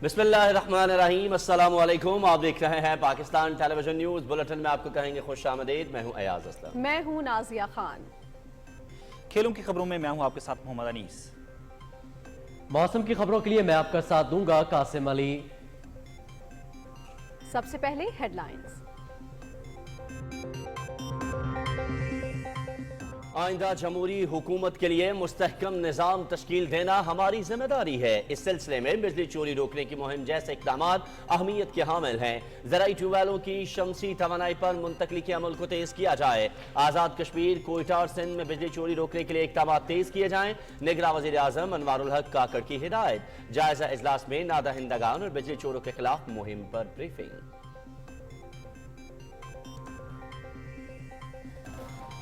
बिस्मिल्लाहिर्रहमानिर्रहीम, अस्सलाम वालेकुम। आप देख रहे हैं पाकिस्तान टेलीविजन न्यूज़ बुलेटिन में। आपको कहेंगे खुश आमदीद। मैं हूं अयाज असलम। मैं हूं नाजिया खान। खेलों की खबरों में मैं हूं आपके साथ मोहम्मद अनीस। मौसम की खबरों के लिए मैं आपका साथ दूंगा कासिम अली। सबसे पहले हेडलाइंस। आइंदा जमहूरी हुकूमत के लिए मुस्तहकम निज़ाम तश्कील देना हमारी जिम्मेदारी है। इस सिलसिले में बिजली चोरी रोकने की मुहिम जैसे इक़दामात अहमियत के हामिल हैं। ज़राई ट्यूबवेलों की शमसी तवानाई पर मुंतकली के अमल को तेज़ किया जाए। आज़ाद कश्मीर, कोयटा और सिंध में बिजली चोरी रोकने के लिए इक़दामात तेज़ किए जाएँ। निगरां वज़ीर आज़म अनवारुल हक काकड़ की हिदायत। जायज़ा इजलास में नादहिंदगान और बिजली चोरों के खिलाफ मुहिम पर ब्रीफिंग।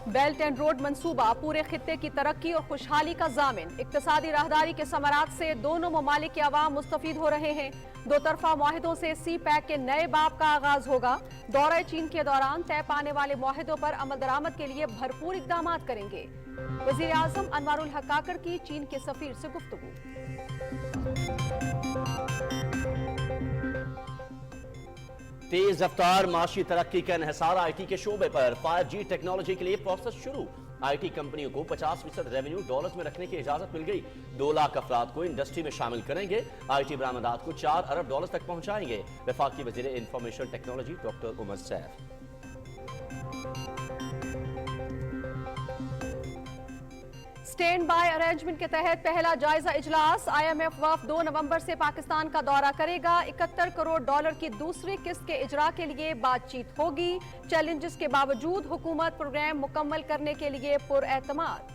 बेल्ट एंड रोड मंसूबा पूरे खित्ते की तरक्की और खुशहाली का जामिन। इक्तिसादी राहदारी के समरात से दोनों ममालिक के अवाम मुस्तफीद हो रहे हैं। दो तरफा मुआहिदों से सी पैक के नए बाब का आगाज होगा। दौरे चीन के दौरान तय पाने वाले मुआहिदों पर अमल दरामद के लिए भरपूर इक़दामात करेंगे। वज़ीर आज़म अनवारुल हक काकड़ की चीन के सफीर से गुफ्तगू। तेज रफ्तार माशी तरक्की का इन्हिसार IT के शोबे पर। 5G टेक्नोलॉजी के लिए प्रोसेस शुरू। IT कंपनियों को 50% रेवेन्यू डॉलर्स में रखने की इजाजत मिल गई। 2 लाख अफराद को इंडस्ट्री में शामिल करेंगे। IT बरामदात को 4 अरब डॉलर तक पहुंचाएंगे। वफाकी वजीर information technology doctor Umar Saif. Stand by arrangement के तहत पहला जायजा इजलास। IMF वफ़द 2 नवंबर से पाकिस्तान का दौरा करेगा। 71 करोड़ डॉलर की दूसरी किस्त के इजरा के लिए बातचीत होगी। चैलेंजेस के बावजूद हुकूमत प्रोग्राम मुकम्मल करने के लिए पुरएतमाद।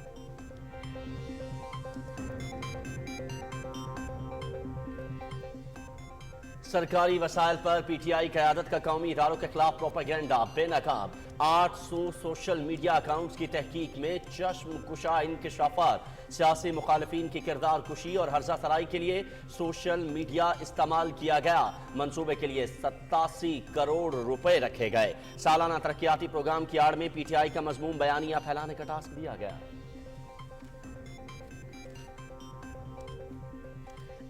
सरकारी वसाइल पर PTI क़यादत का कौमी इदारों के खिलाफ प्रोपेगेंडा बेनकाब। 800 सोशल मीडिया अकाउंट्स की तहकीक में चश्म कुशा इंकशाफात। सियासी मुखालिफिन की किरदार कुशी और हर्जा सराई के लिए सोशल मीडिया इस्तेमाल किया गया। मंसूबे के लिए 87 करोड़ रुपए रखे गए। सालाना तरक्याती प्रोग्राम की आड़ में PTI का मजमूम बयानिया फैलाने का टास्क दिया गया।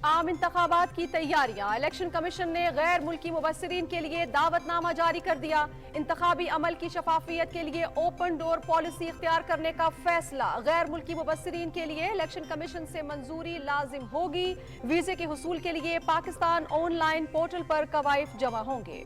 आम इंतखाबात की तैयारियां। इलेक्शन कमीशन ने गैर मुल्की मुबस्सिरीन के लिए दावतनामा जारी कर दिया। इंतखाबी अमल की शफाफियत के लिए ओपन डोर पॉलिसी इख्तियार करने का फैसला। गैर मुल्की मुबस्सिरीन के लिए इलेक्शन कमीशन से मंजूरी लाजिम होगी। वीजे के हुसूल के लिए पाकिस्तान ऑनलाइन पोर्टल पर कवायद जमा होंगे।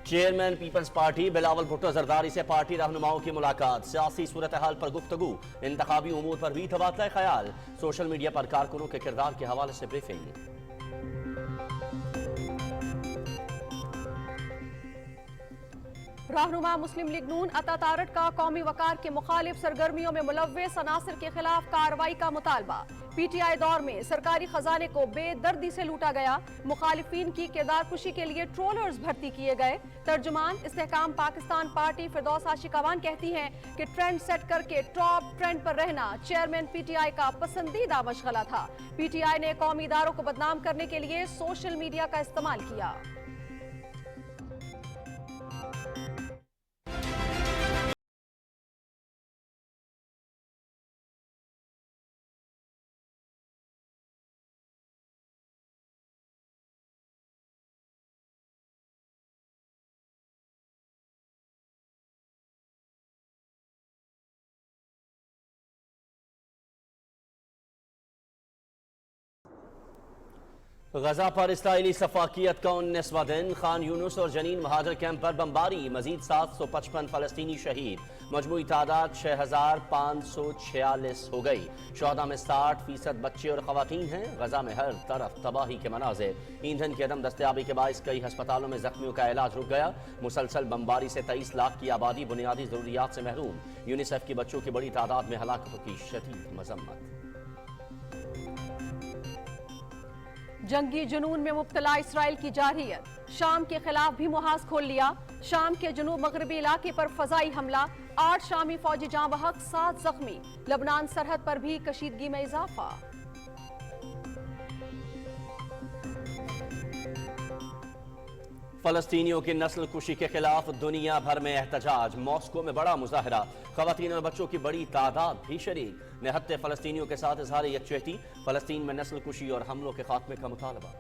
चेयरमैन पीपल्स पार्टी बिलावल भुट्टो जरदारी से पार्टी रहनुमाओं की मुलाकात। सियासी सूरत हाल पर गुफ्तगू। इंतखाबी उमूर पर भी तबादला ख्याल। सोशल मीडिया पर कारकुनों के किरदार के हवाले से ब्रीफिंग। रहनुमा मुस्लिम लीग नून अता तारट का कौमी वकार के मुखालिफ सरगर्मियों में मुलव्वस अनासिर के खिलाफ कार्रवाई का मुतालबा। PTI दौर में सरकारी खजाने को बेदर्दी से लूटा गया। मुखालिफिन की किरदार कुशी के लिए ट्रोलर्स भर्ती किए गए। तर्जुमान इस्तेहकाम पाकिस्तान पार्टी फिरदौस आशिकावान कहती हैं कि ट्रेंड सेट करके टॉप ट्रेंड पर रहना चेयरमैन PTI का पसंदीदा मशगला था। PTI ने कौमी इदारों को बदनाम करने के लिए सोशल मीडिया का इस्तेमाल किया। गजा पर इसराइली सफाकियत का 19वां दिन। खान यूनुस और जनीन महाजर कैंप पर बमबारी। मजीद 755 फलस्तीनी शहीद। मजमूई तादाद 6546 हो गई। शोहदा में 60% बच्चे और खवातीन हैं। गजा में हर तरफ तबाही के मनाज़िर। ईंधन की अदम दस्तयाबी के बायस कई अस्पतालों में जख्मियों का इलाज रुक गया। मुसलसल बमबारी से 23 लाख की आबादी बुनियादी जरूरियात से महरूम। यूनिसेफ की बच्चों की बड़ी तादाद में हलाकतों की शदीद मजम्मत। जंगी जुनून में मुब्तला इसराइल की जारहियत। शाम के खिलाफ भी मुहाज खोल लिया। शाम के जनूब मगरबी इलाके पर फजाई हमला। 8 शामी फौजी जाँ बहक, 7 जख्मी। लबनान सरहद पर भी कशीदगी में इजाफा। फलस्तीनियों की नस्ल कुशी के खिलाफ दुनिया भर में एहतजाज। मॉस्को में बड़ा मुजाहरा, खवातीन और बच्चों की बड़ी तादाद भी शरीक। निहत्ते फलस्तीनियों के साथ इजहार यकजहती, फलस्तीन में नस्ल कुशी और हमलों के खात्मे का मुतालबा।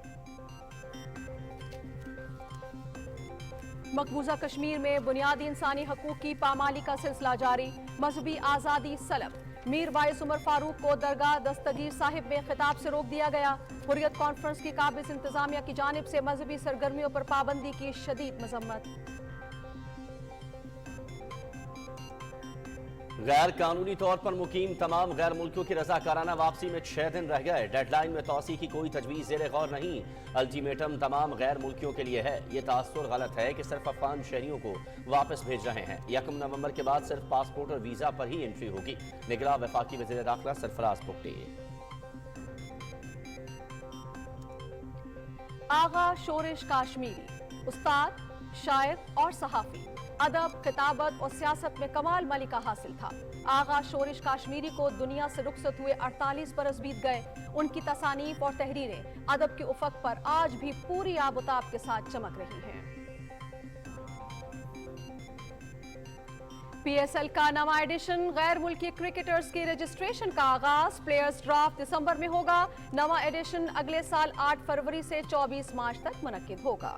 मकबूजा कश्मीर में बुनियादी इंसानी हकूक की पामाली का सिलसिला जारी, मजहबी आज़ादी सलब। मीर वाइस उमर फारूक को दरगाह दस्तगीर साहिब में खिताब से रोक दिया गया। हुर्रियत कॉन्फ्रेंस की काबिज इंतजामिया की जानिब से मजहबी सरगर्मियों पर पाबंदी की शदीद मजम्मत। गैर कानूनी तौर पर मुकीम तमाम गैर मुल्कियों की रजाकाराना वापसी में 6 दिन रह गए। डेडलाइन में तौसी की कोई तजवीज़ ज़ेरे गौर नहीं। अल्टीमेटम तमाम गैर मुल्कियों के लिए है। ये तासुर गलत है कि सिर्फ अफगान शहरियों को वापस भेज रहे हैं। 1 नवंबर के बाद सिर्फ पासपोर्ट और वीज़ा पर ही एंट्री होगी। निगरां वफाकी वज़ीर दाखिला सरफराज पुगटी। आगा शोरिश काश्मीरी, उस्ताद, शायर और सहाफ़ी। अदब, खिताबत और सियासत में कमाल मलिका हासिल था। आगा शोरिश काश्मीरी को दुनिया से रुखसत हुए 48 बरस बीत गए। उनकी तसानीफ और तहरीरें अदब के उफक पर आज भी पूरी आबोताब के साथ चमक रही हैं। PSL का नवा एडिशन, गैर मुल्की क्रिकेटर्स की रजिस्ट्रेशन का आगाज। प्लेयर्स ड्राफ्ट दिसंबर में होगा। नवा एडिशन अगले साल 8 फरवरी से 24 मार्च तक मुनक्किद होगा।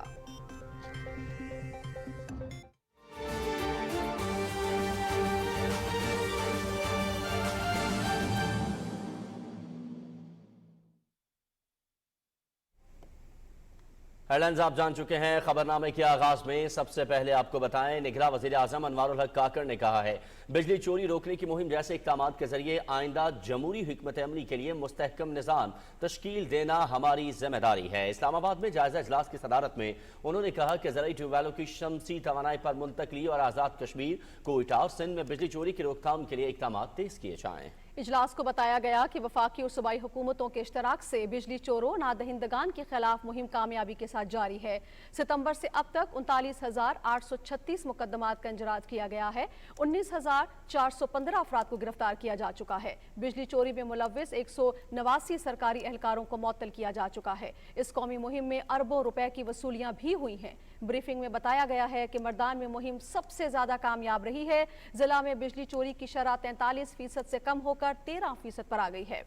हेडलाइंस आप जान चुके हैं। खबरनामे के आगाज में सबसे पहले आपको बताएं, निगरां वज़ीर आज़म अनवारुल हक काकड़ ने कहा है बिजली चोरी रोकने की मुहिम जैसे इक़दाम के जरिए आइंदा जमहूरी हिकमत अमली के लिए मुस्तहकम निज़ाम तश्कील देना हमारी जिम्मेदारी है। इस्लामाबाद में जायजा इजलास की सदारत में उन्होंने कहा कि ज़राई ट्यूबवेलों की शमसी तवानाई पर मुंतकली और आज़ाद कश्मीर, कोयटा और सिंध में बिजली चोरी की रोकथाम के लिए इक़दाम तेज किए जाएं। इजलास को बताया गया कि वफाकी और सूबाई हुकूमतों के इश्तराक से बिजली चोरों नादहिंदगान के खिलाफ मुहिम कामयाबी के साथ जारी है। सितंबर से अब तक 39,836 मुकदमात का इंजराज किया गया है। 19,415 अफराद को गिरफ्तार किया जा चुका है। बिजली चोरी में मुलव्विस 189 सरकारी एहलकारों को मुअत्तल किया जा चुका है। इस कौमी मुहिम में अरबों रुपए की वसूलियां भी हुई हैं। ब्रीफिंग में बताया गया है कि मर्दान में मुहिम सबसे ज्यादा कामयाब रही है। जिला में बिजली चोरी की शरह 43% से कम होकर 13% पर आ गई है।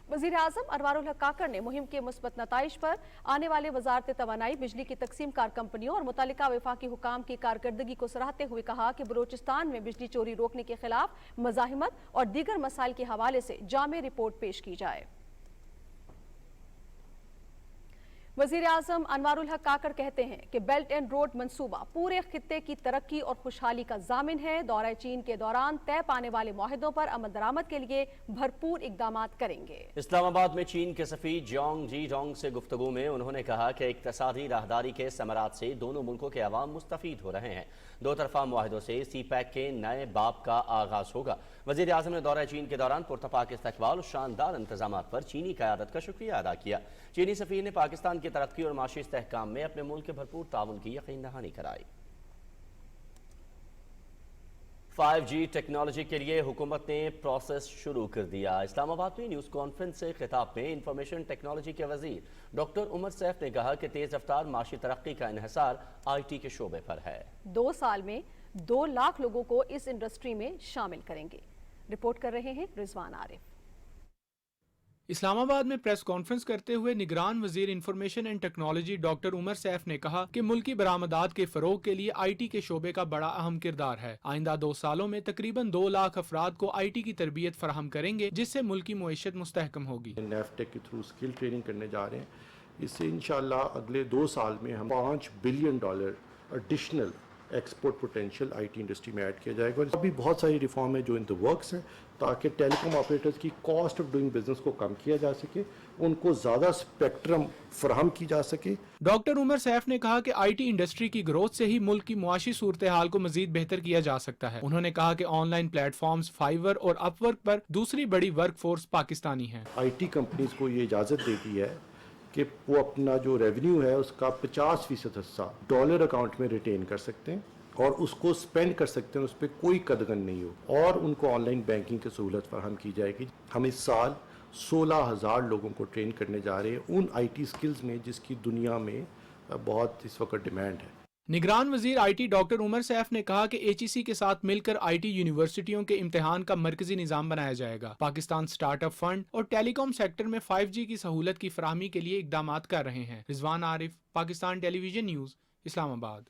वज़ीर आज़म अनवारुल हक काकड़ ने मुहिम के मुस्बत नताइज पर आने वाले वजारत तवानाई, बिजली की तकसीम कार कंपनियों और मुतल्लिका वफाकी हुकाम की कारकर्दगी को सराहते हुए कहा कि बलूचिस्तान में बिजली चोरी रोकने के खिलाफ मज़ाहिमत और दीगर मसाइल के हवाले से जामे रिपोर्ट पेश की जाए। वज़ीर आज़म अनवारुल हक काकड़ कहते हैं कि बेल्ट एंड रोड मंसूबा पूरे खित्ते की तरक्की और खुशहाली का जामिन है। दौरे चीन के दौरान तय पाने वाले मुआहिदों पर अमल दरामद के लिए भरपूर इकदामात करेंगे। इस्लामाबाद में चीन के सफ़ीर जोंग जी डोंग से गुफ्तगू में उन्होंने कहा कि इक्तसादी राहदारी के समरात से दोनों मुल्कों के अवाम मुस्तफीद हो रहे हैं। दो तरफा मुआहिदों से CPEC के नए बाब का आगाज होगा। वज़ीर आज़म ने दौरे चीन के दौरान पुरतपाक इस्तकबाल और शानदार इंतजामात पर चीनी क़यादत का शुक्रिया अदा किया। चीनी सफ़ीर ने पाकिस्तान की तरक्की और माशी इस्तेहकाम में अपने मुल्क के भरपूर ताउन की यकीन दहानी कराई। 5G टेक्नोलॉजी के लिए हुकूमत ने प्रोसेस शुरू कर दिया। इस्लामाबाद में न्यूज़ कॉन्फ्रेंस से खिताब में इंफॉर्मेशन टेक्नोलॉजी के वजीर डॉक्टर उमर सैफ ने कहा कि तेज रफ्तार माशी तरक्की का इन्हिसार IT के शोबे पर है। 2 साल में 2 लाख लोगों को इस इंडस्ट्री में शामिल करेंगे। रिपोर्ट कर रहे हैं रिजवान आरिफ। इस्लामाबाद में प्रेस कॉन्फ्रेंस करते हुए निगरान वजीर information and technology doctor Umar Saif ने कहा कि मुल्की बरामदात के फरोग के लिए IT के शोबे का बड़ा अहम किरदार है। आइंदा 2 सालों में तकरीबन 2 लाख अफराद को IT की तरबियत फराहम करेंगे, जिससे मुल्की मुईशत मुस्तहकम होगी। नेफ्टेक के थ्रू स्किल ट्रेनिंग करने जा रहे हैं। इससे इंशाल्लाह अगले 2 साल में हम $5 billion additional export potential IT industry में ऐड किया जाएगा। और अभी बहुत सारी रिफॉर्म है जो इन द वर्क्स हैं ताकि टेलीकॉम ऑपरेटर्स की कॉस्ट ऑफ डूइंग बिजनेस को कम किया जा सके, उनको ज़्यादा स्पेक्ट्रम फराहम की जा सके। डॉक्टर उमर सैफ ने कहा कि IT इंडस्ट्री की ग्रोथ से ही मुल्क की मुआशी सूरत हाल को मजीद बेहतर किया जा सकता है। उन्होंने कहा कि ऑनलाइन प्लेटफॉर्म्स फाइवर और अपवर्क पर दूसरी बड़ी वर्क फोर्स पाकिस्तानी है। IT कंपनीज को ये इजाज़त देती है कि वो अपना जो रेवेन्यू है उसका 50% हिस्सा डॉलर अकाउंट में रिटेन कर सकते हैं और उसको स्पेंड कर सकते हैं, उस पर कोई कदगन नहीं हो, और उनको ऑनलाइन बैंकिंग की सहूलत फराहम की जाएगी। हम इस साल 16,000 लोगों को ट्रेन करने जा रहे हैं उन IT स्किल्स में जिसकी दुनिया में बहुत इस वक्त डिमांड है। निगरान वजीर IT डॉक्टर उमर सैफ ने कहा कि HEC के साथ मिलकर IT यूनिवर्सिटियों के इम्तिहान का मरकजी निज़ाम बनाया जाएगा। पाकिस्तान स्टार्टअप फंड और टेलीकॉम सेक्टर में 5G की सहूलत की फराहमी के लिए इकदामात कर रहे हैं। Rizwan Arif, Pakistan television news, Islamabad.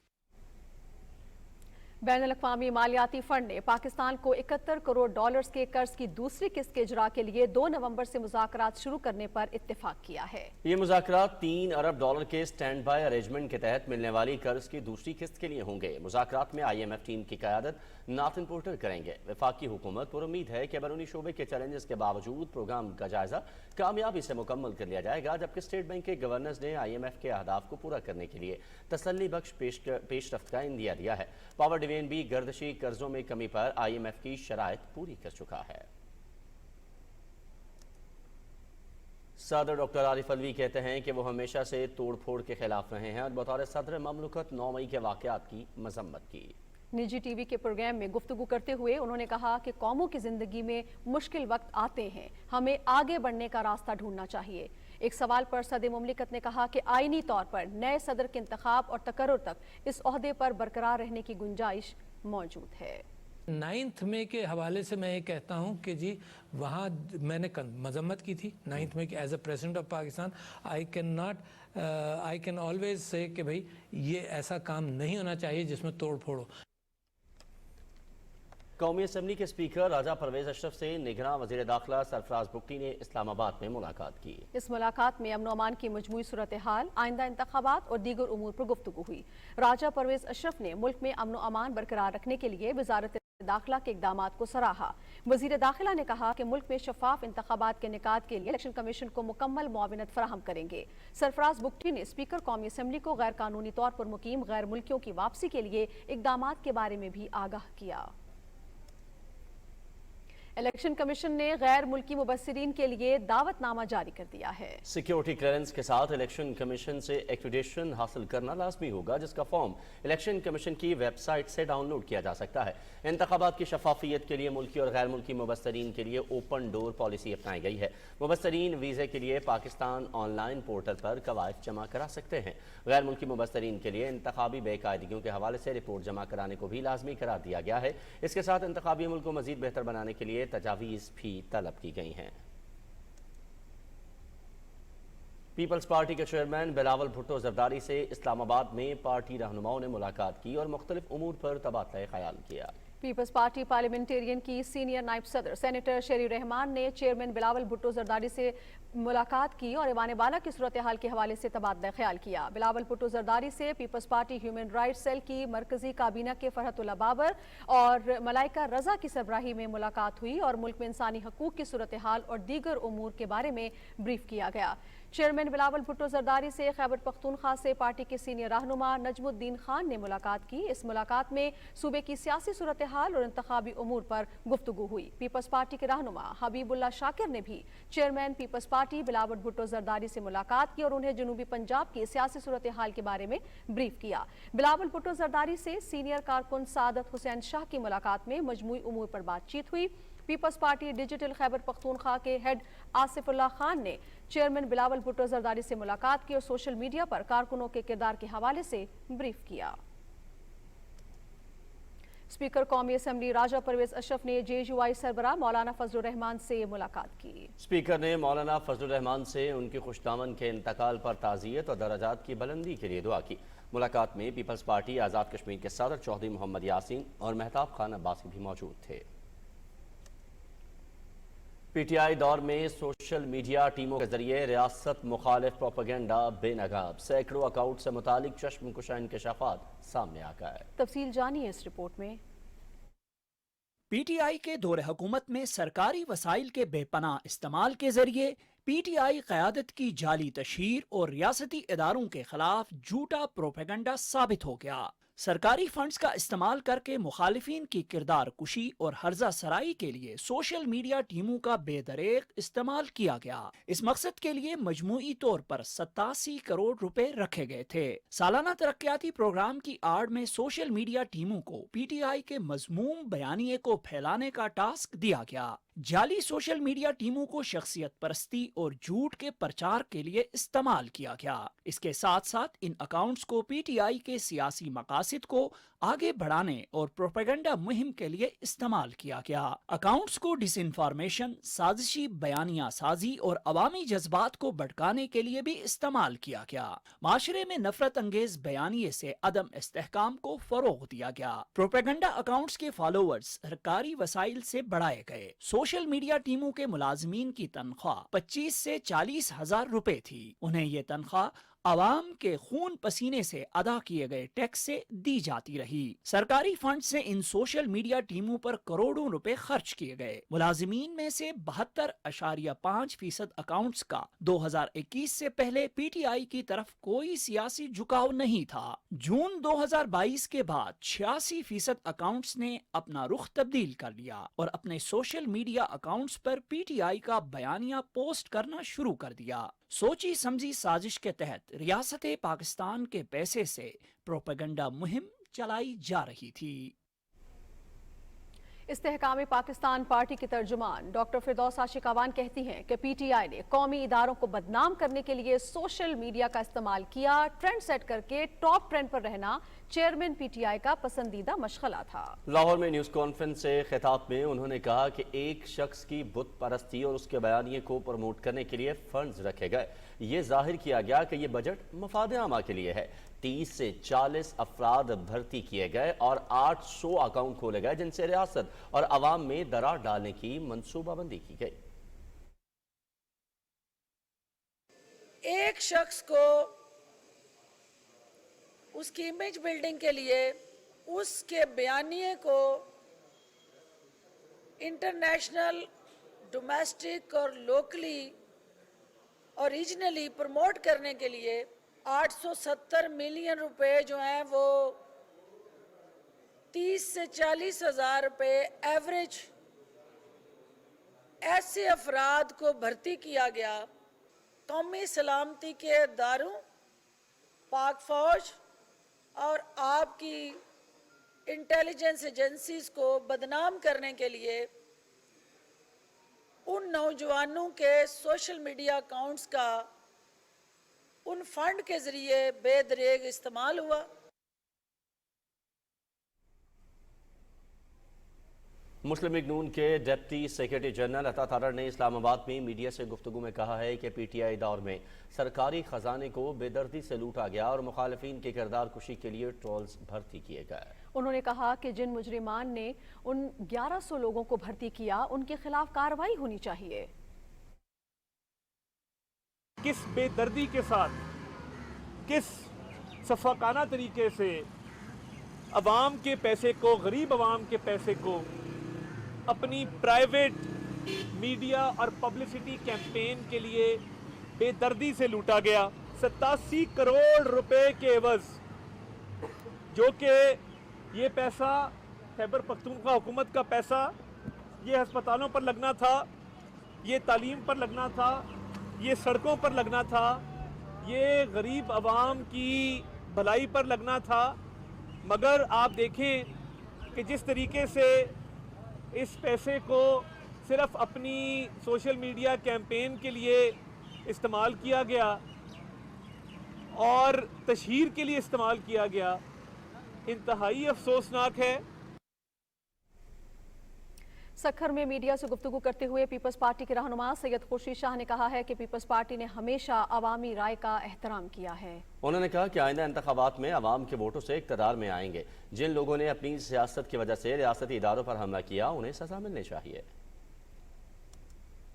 बैनुल-अक़वामी मालियाती फंड ने पाकिस्तान को $71 करोड़ के कर्ज की दूसरी किस्त के इजरा के लिए 2 नवंबर से मुज़ाकरात शुरू करने पर इत्तेफाक किया है। ये मुज़ाकरात $3 अरब के स्टैंड बाय अरेंजमेंट के तहत मिलने वाली कर्ज की दूसरी किस्त के लिए होंगे। मुज़ाकरात में IMF टीम की क़यादत नाथिन पोर्टर करेंगे। वफाकी हुकूमत पर उम्मीद है कि बैरूनी शोबे के चैलेंजेस के बावजूद प्रोग्राम का जायजा कामयाबी से मुकम्मल कर लिया जाएगा, जबकि स्टेट बैंक के गवर्नर्स ने IMF के अहदाफ को पूरा करने के लिए तसल्ली बख्श पेशरफ्त का इंदिया दिया है। पावर डिवीजन भी गर्दशी कर्जों में कमी पर IMF की शराइत पूरी कर चुका है। सदर डॉक्टर आरिफ अलवी कहते हैं कि वो हमेशा से तोड़ फोड़ के खिलाफ रहे हैं और बतौर सदर ममलकत 9 मई के वाक़यात की मजम्मत की। निजी टीवी के प्रोग्राम में गुफ्तगू करते हुए उन्होंने कहा कि कौमों की जिंदगी में मुश्किल वक्त आते हैं, हमें आगे बढ़ने का रास्ता ढूंढना चाहिए। एक सवाल पर सदर मुमलिकत ने कहा कि आईनी तौर पर नए सदर के इंतखाब और तकर्रुर तक इस ओहदे पर बरकरार रहने की गुंजाइश मौजूद है। 9 मई के हवाले से मैं ये कहता हूँ कि जी वहाँ मैंने मजम्मत की थी 9 मई के as a president of Pakistan. I can always say कि भाई ये ऐसा काम नहीं होना चाहिए जिसमें तोड़ फोड़ हो। कौमी असम्बली के स्पीकर राजा परवेज अशरफ से निगरान वज़ीर दाखिला सरफराज बुगटी ने इस्लामाबाद में मुलाकात की। इस मुलाकात में अमन अमान की मजमूई सूरत हाल, आइंदा इंतखाबात और दीगर उमूर पर गुफ्तगू हुई। राजा परवेज अशरफ ने मुल्क में अमन अमान बरकरार रखने के लिए वजारत दाखिला के इक़दामात को सराहा। वज़ीर दाखिला ने कहा कि मुल्क में शफाफ इंतखाबात के इनेकाद के लिए इलेक्शन कमीशन को मुकम्मल मुआविनत फराहम करेंगे। सरफराज बुगटी ने स्पीकर कौमी असम्बली को गैर कानूनी तौर पर मुकीम गैर मुल्कियों की वापसी के लिए इक़दामात के बारे में भी आगाह किया। इलेक्शन कमीशन ने गैर मुल्की मुबस्सिरीन के लिए दावतनामा जारी कर दिया है। सिक्योरिटी क्लियरेंस के साथ इलेक्शन कमीशन से एक्रेडिटेशन हासिल करना लाजमी होगा, जिसका फॉर्म इलेक्शन कमीशन की वेबसाइट से डाउनलोड किया जा सकता है। इंतखाबात की शफाफियत के लिए मुल्की और गैर मुल्की मुबस्सिरीन के लिए ओपन डोर पॉलिसी अपनाई गई है। मुबस्सिरीन वीज़े के लिए पाकिस्तान ऑनलाइन पोर्टल पर कवायद जमा करा सकते हैं। गैर मुल्की मुबस्सिरीन के लिए इंतखाबी बेकायदगियों के हवाले से रिपोर्ट जमा कराने को भी लाजमी करार दिया गया है। इसके साथ इंतखाबी अमल को मजीद बेहतर बनाने के लिए तजावीज़ भी तलब की गई हैं। पीपल्स पार्टी के चेयरमैन बिलावल भुट्टो जरदारी से इस्लामाबाद में पार्टी रहनुमाओं ने मुलाकात की और मुख्तलिफ उमूर पर तबादला ख्याल किया। पीपल्स पार्टी पार्लियामेंटेरियन की सीनियर नायब सदर सेनेटर शेरी रहमान ने चेयरमैन बिलावल भुट्टो जरदारी से मुलाकात की और ईवान बाला की सूरत हाल के हवाले से तबादला ख्याल किया। बिलावल भुट्टो जरदारी से Peoples Party human rights cell की मरकजी काबीना के फरहतुल्लाह बाबर और मलाइका रजा की सरबराही में मुलाकात हुई और मुल्क में इंसानी हकूक की सूरत हाल और दीगर उमूर के बारे में ब्रीफ किया गया। चेयरमैन बिलावल भुट्टो जरदारी से खैबर पख्तूनख्वा से पार्टी के सीनियर रहनुमा नजमुद्दीन खान ने मुलाकात की। इस मुलाकात में सूबे की सियासी सूरत हाल और इंतखाबी उमूर पर गुफ्तगू हुई। पीपल्स पार्टी के रहनुमा हबीबुल्ला शाकिर ने भी चेयरमैन पीपल्स पार्टी बिलावल भुट्टो जरदारी से मुलाकात की और उन्हें जनूबी पंजाब की सियासी सूरत हाल के बारे में ब्रीफ किया। बिलावल भुट्टो जरदारी से सीनियर कारकुन सादत हुसैन शाह की मुलाकात में मजमूई उमूर पर बातचीत हुई। पीपल्स पार्टी डिजिटल खैबर पख्तूनख्वा के हेड आसिफुल्लाह खान ने चेयरमैन बिलावल भुट्टो जरदारी से मुलाकात की और सोशल मीडिया पर कारकुनों के किरदार के हवाले से ब्रीफ किया। स्पीकर कौमी असम्बली राजा परवेज अशरफ ने JUI सरबराह मौलाना फजलुर रहमान से मुलाकात की। स्पीकर ने मौलाना फजलुर रहमान से उनके खुशदामन के इंतकाल पर ताज़ियत और दराजात की बुलंदी के लिए दुआ की। मुलाकात में पीपल्स पार्टी आज़ाद कश्मीर के सदर चौधरी मोहम्मद यासीन और महताब खान अब्बासी भी मौजूद थे। PTI दौर में सोशल मीडिया टीमों के जरिए रियासत मुखालिफ प्रोपेगेंडा बेनकाब, सैकड़ों अकाउंट से मुतालिक चश्मकुशा इंकशाफात सामने आ गए। तफसील जानिए इस रिपोर्ट में। PTI के दौरे हुकूमत में सरकारी वसाइल के बेपनाह इस्तेमाल के जरिए PTI क़यादत की जाली तशहीर और रियासती इदारों के खिलाफ झूठा प्रोपेगेंडा साबित हो गया। सरकारी फंड्स का इस्तेमाल करके मुखालिफिन की किरदार कुशी और हर्जा सराई के लिए सोशल मीडिया टीमों का बेदरेक इस्तेमाल किया गया। इस मकसद के लिए मजमूई तौर पर 87 करोड़ रुपए रखे गए थे। सालाना तरक्याती प्रोग्राम की आड़ में सोशल मीडिया टीमों को PTI के मजमूम बयानिए को फैलाने का टास्क दिया गया। जाली सोशल मीडिया टीमों को शख्सियत परस्ती और झूठ के प्रचार के लिए इस्तेमाल किया गया। इसके साथ साथ इन अकाउंट्स को पीटीआई के सियासी मकासद को आगे बढ़ाने और प्रोपेगेंडा मुहिम के लिए इस्तेमाल किया गया। अकाउंट्स को डिसइंफॉर्मेशन, साजिशी बयानिया साजी और अवामी जज्बात को भड़काने के लिए भी इस्तेमाल किया गया। माशरे में नफरत अंगेज बयानिए से अदम इस्तेहकाम को फरोग दिया गया। प्रोपेगेंडा अकाउंट्स के फॉलोअर्स सरकारी वसाइल से बढ़ाए गए। सोशल मीडिया टीमों के मुलाजमीन की तनख्वाह 25 से 40 हजार रुपए थी। उन्हें ये तनख्वाह आवाम के खून पसीने से अदा किए गए टैक्स से दी जाती रही। सरकारी फंड से इन सोशल मीडिया टीमों पर करोड़ों रुपए खर्च किए गए। मुलाजिमीन में से 72.5% अकाउंट्स का 2021 से पहले पीटीआई की तरफ कोई सियासी झुकाव नहीं था। जून 2022 के बाद 86% अकाउंट्स ने अपना रुख तब्दील कर लिया और अपने सोशल मीडिया अकाउंट्स पर पीटीआई का बयानिया पोस्ट करना शुरू कर दिया। सोची समझी साजिश के तहत रियासत पाकिस्तान के पैसे से प्रोपेगेंडा मुहिम चलाई जा रही थी। इस्तेहकाम पाकिस्तान पार्टी की तर्जुमान डॉक्टर फिरदौस आशिकावान कहती हैं कि पीटीआई ने कौमी इदारों को बदनाम करने के लिए सोशल मीडिया का इस्तेमाल किया। ट्रेंड सेट करके टॉप ट्रेंड पर रहना चेयरमैन पीटीआई का पसंदीदा मशगला था। लाहौर में न्यूज़ कॉन्फ्रेंस से खिताब में उन्होंने कहा कि एक शख्स की बुत परस्ती और उसके बयानिए को प्रमोट करने के लिए फंड्स रखे गए। ये जाहिर किया गया कि ये बजट मफाद आमा के लिए है। 30 से 40 अफराद भर्ती किए गए और 800 अकाउंट खोले गए जिनसे रियासत और अवाम में दरार डालने की मंसूबाबंदी की गई। एक शख्स को उसकी इमेज बिल्डिंग के लिए उसके बयानिए को इंटरनेशनल, डोमेस्टिक और लोकली और रीजनली प्रमोट करने के लिए 870 मिलियन रुपए जो हैं वो 30 से 40 हजार रुपए एवरेज ऐसे अफराद को भर्ती किया गया। कौमी सलामती के इदारों, पाक फौज और आपकी इंटेलिजेंस एजेंसीज को बदनाम करने के लिए उन नौजवानों के सोशल मीडिया अकाउंट्स का उन फंड के जरिए बेदरेग इस्तेमाल हुआ। मुस्लिम लीग नून के डिप्टी सेक्रेटरी जनरल अता तारड़ ने इस्लामाबाद में मीडिया से गुफ्तगू में कहा है कि पीटीआई दौर में सरकारी खजाने को बेदर्दी से लूटा गया और मुखालिफिन के किरदार कुशी के लिए ट्रोल्स भर्ती किए गए। उन्होंने कहा कि जिन मुजरिमान ने उन 1100 लोगों को भर्ती किया उनके खिलाफ कार्रवाई होनी चाहिए। किस बेदर्दी के साथ, किस सफाकाना तरीके से अवाम के पैसे को, गरीब अवाम के पैसे को अपनी प्राइवेट मीडिया और पब्लिसिटी कैंपेन के लिए बेदर्दी से लूटा गया। 87 करोड़ रुपए के एवज, जो कि ये पैसा खैबर पख्तूनख्वा हुकूमत का पैसा, ये अस्पतालों पर लगना था, ये तालीम पर लगना था, ये सड़कों पर लगना था, ये गरीब अवाम की भलाई पर लगना था। मगर आप देखें कि जिस तरीके से इस पैसे को सिर्फ अपनी सोशल मीडिया कैंपेन के लिए इस्तेमाल किया गया और तशहीर के लिए इस्तेमाल किया गया, इंतहाई अफसोसनाक है। सखर में मीडिया से गुफ्तगू करते हुए पीपल्स पार्टी के रहनुमा सैयद खुर्शीद शाह ने कहा है कि पीपल्स पार्टी ने हमेशा अवामी राय का एहतराम किया है। उन्होंने कहा कि आइंदा इंतखाबात में अवाम के वोटों से इक़्तिदार में आएंगे। जिन लोगों ने अपनी सियासत की वजह से रियासती इदारों पर हमला किया उन्हें सजा मिलनी चाहिए।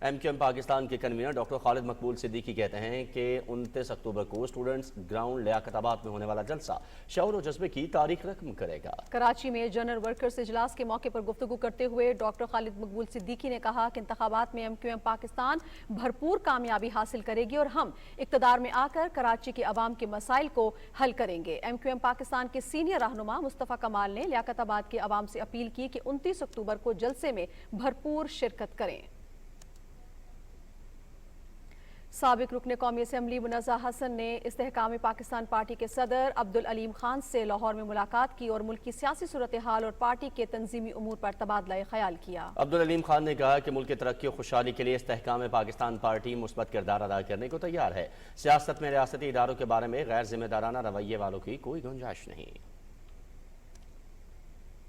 MQM पाकिस्तान के कन्वीनर डॉक्टर खालिद मकबूल सिद्दीकी कहते हैं कि 29 अक्टूबर को स्टूडेंट्स ग्राउंड लियाकताबाद में होने वाला जलसा शऊर और जज्बे की तारीख रकम करेगा। कराची में जनरल वर्कर्स इजलास के मौके पर गुफ्तगू करते हुए डॉक्टर खालिद मकबूल सिद्दीकी ने कहा कि इंतखाबात में MQM पाकिस्तान भरपूर कामयाबी हासिल करेगी और हम इक़्तिदार में आकर कराची के अवाम के मसाइल को हल करेंगे। MQM पाकिस्तान के सीनियर रहनुमा मुस्तफ़ा कमाल ने लियाकताबाद के अवाम से अपील की कि 29 अक्टूबर को जलसे में भरपूर शिरकत करें। साबिक रुकन कौमी असम्बली मुनज़्ज़ा हसन ने इस्तेहकाम पाकिस्तान पार्टी के सदर अब्दुल अलीम खान से लाहौर में मुलाकात की और मुल्क की सियासी सूरत हाल और पार्टी के तंजीमी उमूर पर तबादला ख्याल किया। अब्दुल अलीम खान ने कहा कि मुल्क की तरक्की और खुशहाली के लिए इस्तेहकाम पाकिस्तान पार्टी मुस्बत किरदार अदा करने को तैयार है। सियासत में रियासती इदारों के बारे में गैर जिम्मेदाराना रवैये वालों की कोई गुंजाइश नहीं।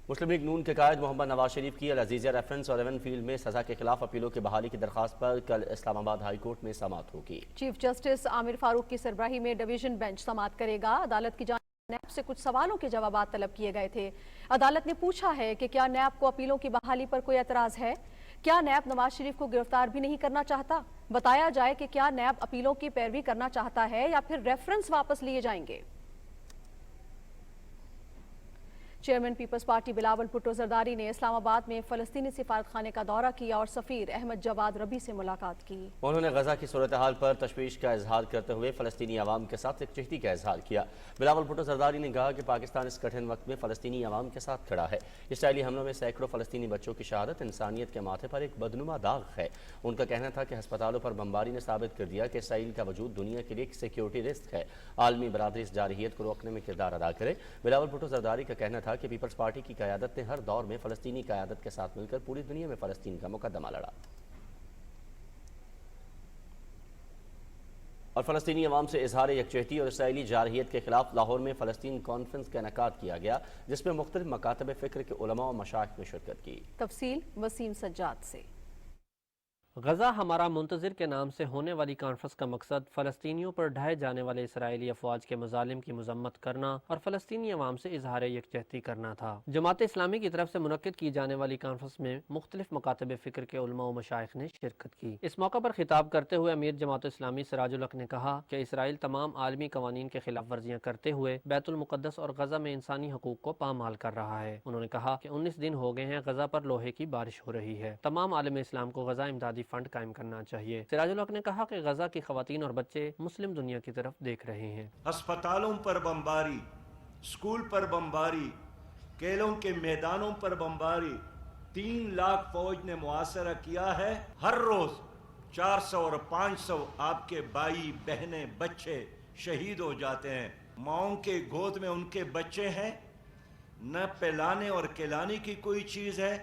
मुस्लिम लीग नून के कायद मोहम्मद नवाज शरीफ की अल-अज़ीज़िया रेफरेंस और एवन फील्ड में सजा के खिलाफ अपीलों की बहाली की दरख्वास्त पर कल इस्लामाबाद हाई कोर्ट में समाअत होगी। चीफ जस्टिस आमिर फारूक की सरबराही में डिवीजन बेंच समाअत करेगा। अदालत की जानिब नैब से कुछ सवालों के जवाब तलब किए गए थे। अदालत ने पूछा है कि क्या नैब को अपीलों की बहाली पर कोई एतराज है। क्या नैब नवाज शरीफ को गिरफ्तार भी नहीं करना चाहता। बताया जाए कि क्या नैब अपीलों की पैरवी करना चाहता है या फिर रेफरेंस वापस लिए जाएंगे। चेयरमैन पीपल्स पार्टी बिलावल भुट्टो जरदारी ने इस्लामाबाद में फलस्तीनी सिफारत खाने का दौरा किया और सफीर अहमद जवाद रबी से मुलाकात की। उन्होंने गजा की सूरत हाल पर तशवीश का इजहार करते हुए फलस्तीनी अवाम के साथ यकजहती का इजहार किया। बिलावल भुट्टो जरदारी ने कहा कि पाकिस्तान इस कठिन वक्त में फलस्तीनी अवाम के साथ खड़ा है। इसराइली हमलों में सैकड़ों फलस्तीनी बच्चों की शहादत इंसानियत के माथे पर एक बदनुमा दाग है। उनका कहना था कि हस्पतालों पर बमबारी ने साबित कर दिया कि इसराइल का वजूद दुनिया के लिए एक सिक्योरिटी रिस्क है। आलमी बरादरी इस जारहियत को रोकने में किरदार अदा करे। बिलावल भुट्टो जरदारी का कहना था कि पीपल्स पार्टी की क़यादत ने हर दौर में फ़लस्तीनी क़यादत के साथ मिलकर पूरी दुनिया में फ़लस्तीन का मुकदमा लड़ा और फ़लस्तीनी अवाम से इजहार यकजहती और इसराइली जारहियत के खिलाफ लाहौर में फ़लस्तीन कॉन्फ्रेंस का इनेकाद किया गया, जिसमें मुख्तलिफ मकातब फ़िक्र के उलमा और मशाइख ने शिरकत की। तफसील वसीम सज्जाद से। गजा हमारा मुंतज़िर के नाम से होने वाली कॉन्फ्रेंस का मकसद फ़लस्तीनियों पर ढाए जाने वाले इसराइली अफवाज के मजालिम की मजम्मत करना और फ़लस्तीनी अवाम से इजहार यकजहती करना था। जमात इस्लामी की तरफ से मुनक्किद की जाने वाली कॉन्फ्रेंस में मुख्तलिफ मकातब फ़िक्र के उलमा व मशाइख ने शिरकत की। इस मौका पर खिताब करते हुए अमीर जमात इस्लामी सिराजुल हक ने कहा कि इसराइल तमाम आलमी कवानीन के खिलाफ वर्जियाँ करते हुए बैतुल मुक़द्दस और गजा में इंसानी हकूक़ को पामाल कर रहा है। उन्होंने कहा कि 19 दिन हो गए हैं गजा पर लोहे की बारिश हो रही है। तमाम आलम इस्लाम को गजा इमदादी फंड कायम करना चाहिए। सिराजुल हक ने कहा कि गजा की खवातीन और बच्चे मुस्लिम दुनिया की तरफ देख रहे हैं। अस्पतालों पर बमबारी, स्कूल पर बमबारी, खेलों के मैदानों पर बमबारी, 3 लाख फौज ने मुआसरा किया है। हर रोज 400 और 500 आपके भाई बहनें बच्चे शहीद हो जाते हैं। माओं के गोद में उनके बच्चे हैं, न पिलाने और खिलाने की कोई चीज है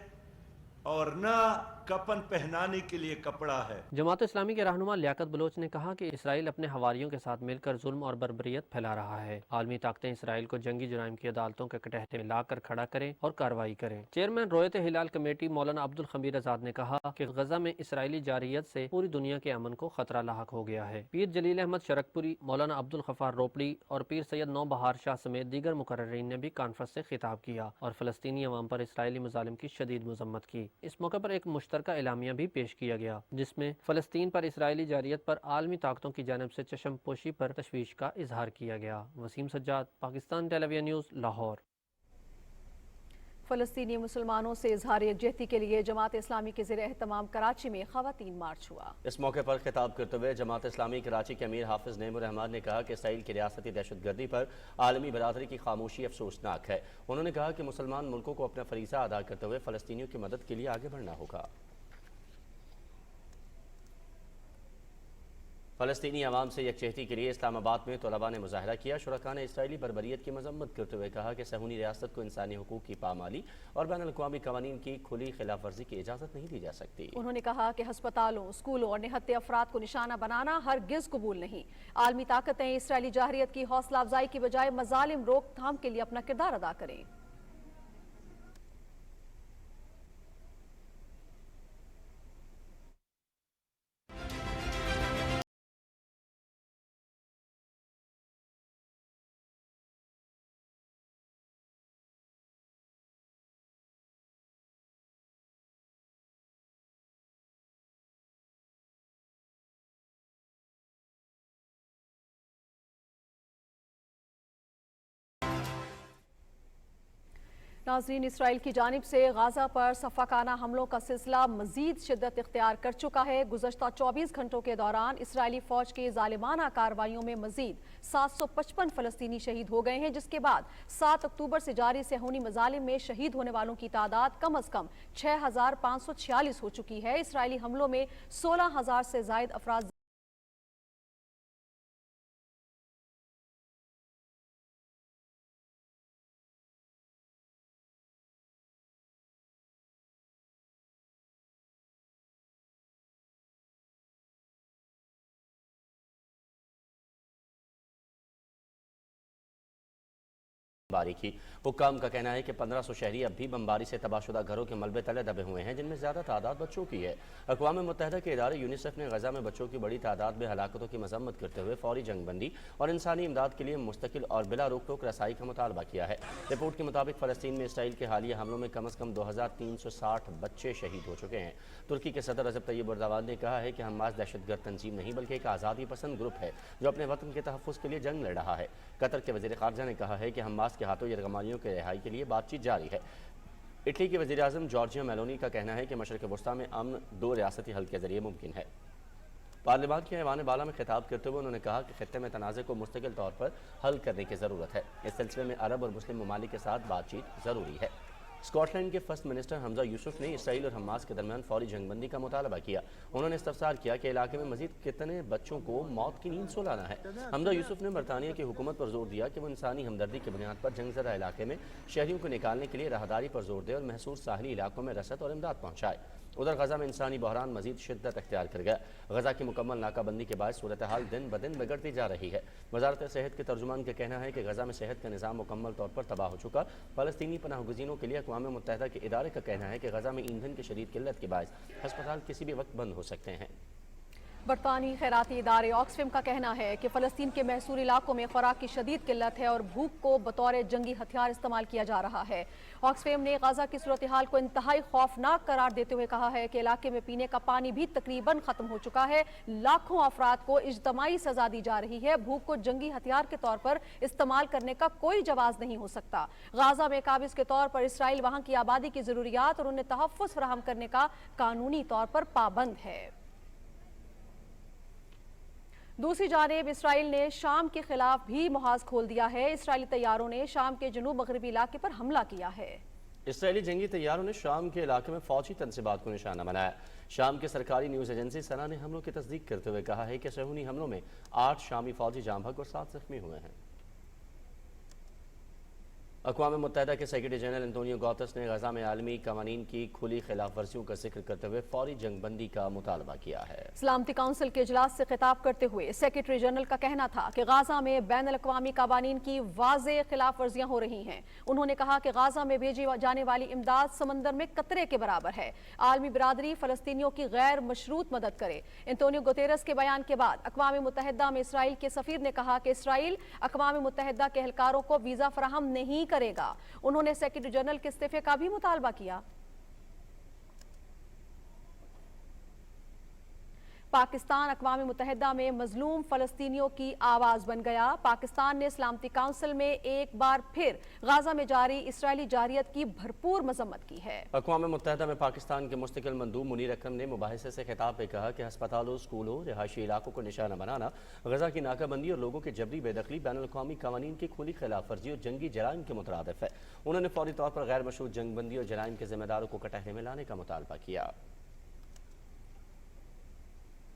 और न कफन पहनाने के लिए कपड़ा है। जमात इस्लामी के रहनुमा लियाकत बलोच ने कहा कि इसराइल अपने हवारियों के साथ मिलकर जुल्म और बर्बरियत फैला रहा है। आलमी ताकतें इसराइल को जंगी जुराइम की अदालतों के कटहरे में लाकर खड़ा करें और कार्रवाई करें। चेयरमैन रोयत हिलाल कमेटी मौलाना अब्दुल खमीर आजाद ने कहा कि गजा में इसराइली जारहियत से पूरी दुनिया के अमन को खतरा लाहक हो गया है। पीर जलील अहमद शरकपुरी, मौलाना अब्दुल गफ्फार रोपड़ी और पीर सैयद नौबहार शाह समेत दीगर मुकर्ररीन ने भी कॉन्फ्रेंस से खिताब किया और फलस्तीनी अवाम पर इसराइली मुजालिम की शदीद मजम्मत की। इस मौके पर एक मुश्तरका एलामिया भी पेश किया गया, जिसमें फलस्तीन पर इसराइली जारियत पर आलमी ताकतों की जानिब से चशमपोशी पर तशवीश का इजहार किया गया। Waseem Sajjad, Pakistan television news, Lahore. फलस्तीनी मुसलमानों से इजहार यकजहती के लिए जमात इस्लामी के ज़ेर एहतमाम कराची में ख़वातीन मार्च हुआ। इस मौके पर खिताब करते हुए जमात इस्लामी कराची के अमीर हाफिज नईमुर रहमान ने कहा कि इसराइल की रियासती दहशतगर्दी पर आलमी बरादरी की खामोशी अफसोसनाक है। उन्होंने कहा कि मुसलमान मुल्कों को अपना फरीज़ा अदा करते हुए फलस्तीनियों की मदद के लिए आगे बढ़ना होगा। फलस्तीनी अवाम से यकजहती के लिए इस्लामाबाद में तलबा ने मुजाहरा किया। शुरका ने इसराइली बर्बरियत की मजम्मत करते हुए कहा कि सहूनी रियासत को इंसानी हुकूक की पामाली और बैन अल-अक़वामी कवानीन की खुली खिलाफ वर्जी की इजाज़त नहीं दी जा सकती। उन्होंने कहा कि हस्पतालों, स्कूलों और निहत्ते अफराद को निशाना बनाना हरगिज़ कबूल नहीं। आलमी ताकतें इसराइली जारहियत की हौसला अफजाई की बजाय मजालिम रोकथाम के लिए अपना किरदार अदा करें। नाज़रीन, इसराइल की जानिब से गाजा पर सफ़ाकाना हमलों का सिलसिला मजीद शिद्दत इख्तियार कर चुका है। गुज़श्ता 24 घंटों के दौरान इसराइली फ़ौज की ज़ालिमाना कार्रवाइयों में मजीद 755 फ़लस्तीनी शहीद हो गए हैं, जिसके बाद 7 अक्टूबर से जारी सहूनी मज़ालिम में शहीद होने वालों की तादाद कम अज़ कम 6546 हो चुकी है। इसराइली हमलों में 16,000 से ज़ायद अफराद बमबारी की। हुक्काम का कहना है कि 1500 शहरी अब भी बमबारी से तबाहशुदा घरों के मलबे तले दबे हुए हैं, जिनमें ज़्यादा तादाद बच्चों की है। अक़वाम मुत्तहिदा के इदारे यूनिसेफ ने गजा में बच्चों की बड़ी तादाद में हलाकतों की मजम्मत करते हुए फौरी जंगबंदी और इंसानी इमदाद के लिए मुस्तकिल और बिला रोक टोक रसाई का मुतालबा किया है। रिपोर्ट के मुताबिक फ़लस्तीन में इसराइल के हालिया हमलों में कम अज़ कम 2360 बच्चे शहीद हो चुके हैं। तुर्की के सदर रजब तैयब एर्दोगान ने कहा है कि हमास दहशतगर्द तंजीम नहीं बल्कि एक आज़ादी पसंद ग्रुप है जो अपने वतन के तहफ़्फ़ुज़ के लिए जंग लड़ रहा है। कतर के वज़ीर ख़ारजा ने कहा है कि हमास के हाथों यरगमानियों के रिहाई के लिए बातचीत जारी है। इटली के वज़ीर आज़म जॉर्जिया मेलोनी का कहना है कि मशरक़ वस्ता में अमन 2 रियासती हल के ज़रिए मुमकिन है। पार्लियामान के ऐवान बाला में खिताब करते हुए उन्होंने कहा कि खित्ते में तनाज़े को मुस्तकिल तौर पर हल करने की ज़रूरत है। इस सिलसिले में अरब और मुस्लिम ममालिक के साथ बातचीत ज़रूरी है। स्कॉटलैंड के फर्स्ट मिनिस्टर हमजा यूसुफ ने इसराइल और हमास के दरमियान फौरी जंगबंदी का मुतालबा किया। उन्होंने इस्तफसार किया कि इलाके में मजीद कितने बच्चों को मौत की नींद सुलाना है। हमजा यूसुफ ने बरतानिया की हुकूमत पर जोर दिया कि वो इंसानी हमदर्दी की बुनियाद पर जंगज़दा इलाके में शहरियों को निकालने के लिए राहदारी पर जोर दे और महसूर साहली इलाकों में रसद और इमदाद पहुँचाए। उधर गजा में इंसानी बहरान मजीद शिद्दत अख्तियार कर गया। गजा की मुकम्मल नाकाबंदी के बाद सूरत हाल दिन ब दिन बिगड़ती जा रही है। वजारत सेहत के तर्जुमान का कहना है कि गजा में सेहत का निज़ाम मुकम्मल तौर पर तबाह हो चुका। फ़लस्तीनी पनाहगज़ीनों के लिए अक़वाम मुत्तहिदा के इदारे का कहना है कि गजा में ईंधन की शदीद किल्लत के बायस हस्पताल किसी भी वक्त बंद हो सकते हैं। बरतानी खैराती इदारे ऑक्सफैम का कहना है कि फ़लस्तीन के महसूर इलाकों में खुराक की शदीद किल्लत है और भूख को बतौर जंगी हथियार इस्तेमाल किया जा रहा है। ऑक्सफैम ने गजा की सूरत हाल को इंतहाई खौफनाक करार देते हुए कहा है कि इलाके में पीने का पानी भी तकरीबन ख़त्म हो चुका है। लाखों अफराद को इज्तमाई सजा दी जा रही है। भूख को जंगी हथियार के तौर पर इस्तेमाल करने का कोई जवाब नहीं हो सकता। गाजा में काबिज के तौर पर इसराइल वहाँ की आबादी की ज़रूरियात और उन्हें तहफ़्फ़ुज़ फराहम करने का कानूनी तौर पर पाबंद है। दूसरी जानिब इसराइल ने शाम के खिलाफ भी मुहाज खोल दिया है। इसराइली तैयारों ने शाम के जनूब मगरबी इलाके पर हमला किया है। इसराइली जंगी तैयारों ने शाम के इलाके में फौजी तनसीबात को निशाना बनाया। शाम के सरकारी न्यूज़ एजेंसी सना ने हमलों की तस्दीक करते हुए कहा है कि सहूनी हमलों में 8 शामी फौजी जाँ बहक और 7 जख्मी हुए हैं। अक़वाम मुत्तहिदा के सेक्रेटरी जनरल एंटोनियो गुतेरेस ने गजा में आलमी कवानीन की खुली खिलाफ वर्जियों का जिक्र करते हुए फौरी जंगबंदी का मुतालबा किया है। सलामती काउंसिल के इजलास से खिताब करते हुए सेक्रेटरी जनरल का कहना था कि गाजा में बैन अल-अक़वामी कवानीन की वाज़ेह खिलाफ वर्जियाँ हो रही हैं। उन्होंने कहा कि गाजा में भेजी जाने वाली इमदाद समंदर में कतरे के बराबर है। आलमी बिरादरी फ़लस्तीनियों की गैर मशरूत मदद करे। एंटोनियो गुतेरेस के बयान के बाद अक़वाम मुत्तहिदा में इसराइल के सफ़ीर ने कहा कि इसराइल अक़वाम मुत्तहिदा के एहलकारों को वीज़ा फराहम नहीं करेगा। उन्होंने सेक्रेटरी जनरल के इस्तीफे का भी मुतालबा किया। पाकिस्तान अक़वाम मुत्तहिदा में मजलूम फ़लस्तीनियों की आवाज़ बन गया। पाकिस्तान ने सलामती काउंसिल में एक बार फिर गाजा में जारी इसराइली जारियत की भरपूर मजम्मत की है। अक़वाम मुत्तहिदा में पाकिस्तान के मुस्तकिल मंदूब मुनीर अकरम ने मुबाहिसे से खिताब में कहा कि हस्पतालों, स्कूलों, रिहायशी इलाकों को निशाना बनाना, गजा की नाकाबंदी और लोगों की जबरी बेदखली बैनुल-अक़वामी कवानीन की खुली खिलाफ वर्जी और जंगी जराइम के मुतरादिफ है। उन्होंने फौरी तौर पर गैर मशरूत जंगबंदी और जराइम के जिम्मेदारों को कटहरे में लाने का मुतालबा किया।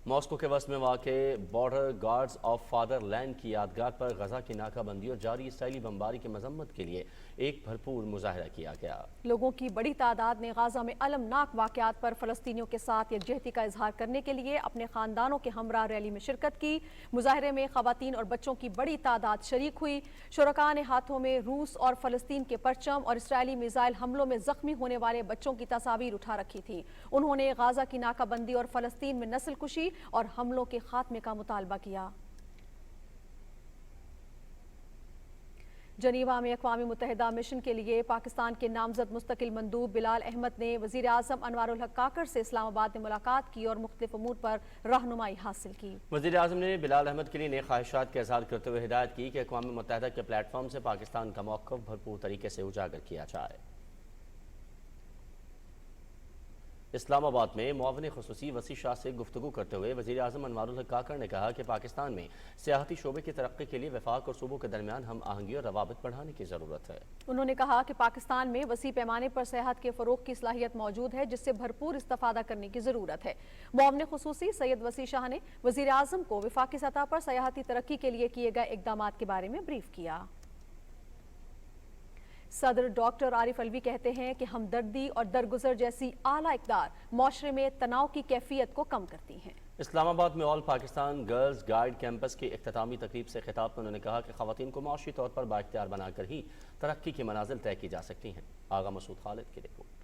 मॉस्को के वस्त में वाक़े बॉर्डर गार्ड्स ऑफ फादरलैंड की यादगार पर गजा की नाकाबंदी और जारी इसराइली बमबारी की मजम्मत के लिए एक भरपूर मुजाहरा किया गया। लोगों की बड़ी तादाद ने गाजा में अलमनाक वाक़यात पर फ़लस्तीनियों के साथ यकजहती का इजहार करने के लिए अपने ख़ानदानों के हमरा रैली में शिरकत की। मुजाहरे में ख़वातीन और बच्चों की बड़ी तादाद शरीक हुई। शुरका ने हाथों में रूस और फ़लस्तीन के परचम और इसराइली मिसाइल हमलों में ज़ख्मी होने वाले बच्चों की तस्वीर उठा रखी थी। उन्होंने गाजा की नाकाबंदी और फ़लस्तीन में नस्ल कुशी और हमलों के खात्मे का मुतालबा किया। जनीवा में अक़वाम मुत्तहिदा मिशन के लिए पाकिस्तान के नामजद मुस्तकिल मंदूब बिलाल अहमद ने वज़ीर आज़म अनवारुल हक काकर से इस्लामाबाद में मुलाकात की और मुख्तलिफ उमूर पर रहनुमाई हासिल की। वज़ीर आज़म ने बिलाल अहमद के लिए नए ख्वाहिशात का इज़हार करते हुए हिदायत की कि अक़वाम मुत्तहिदा के प्लेटफॉर्म से पाकिस्तान का मौक़िफ़ भरपूर तरीके से उजागर किया जाए। इस्लामाबाद में मुआविन ख़ुसूसी वसी शाह से गुफ्तगू करते हुए वज़ीर आज़म अनवारुल हक काकर ने कहा कि पाकिस्तान में सियाहती शोबे की तरक्की के लिए वफाक और सूबों के दरमियान हम आहंगी और रवाबित बढ़ाने की ज़रूरत है। उन्होंने कहा कि पाकिस्तान में वसी पैमाने पर सियाहत के फ़रोग़ की सलाहियत मौजूद है, जिससे भरपूर इस्तिफ़ादा करने की ज़रूरत है। मुआविन ख़ुसूसी सैयद वसी शाह ने वज़ीर आज़म को वफाकी सतह पर सियाहती तरक्की के लिए किए गए इक़दामात के बारे में ब्रीफ किया। صدر ڈاکٹر عارف الوی کہتے ہیں کہ ہمدردی اور درگزر جیسی اعلیٰ اقدار معاشرے میں تناؤ کی کیفیت کو کم کرتی ہیں۔ اسلام آباد میں آل پاکستان گرلز گائیڈ کیمپس کی اختتامی تقریب سے خطاب میں انہوں نے کہا کہ خواتین کو معاشی طور پر بااختیار بنا کر ہی ترقی کی منازل طے کی جا سکتی ہیں۔ آغا مسعود خالد کی رپورٹ۔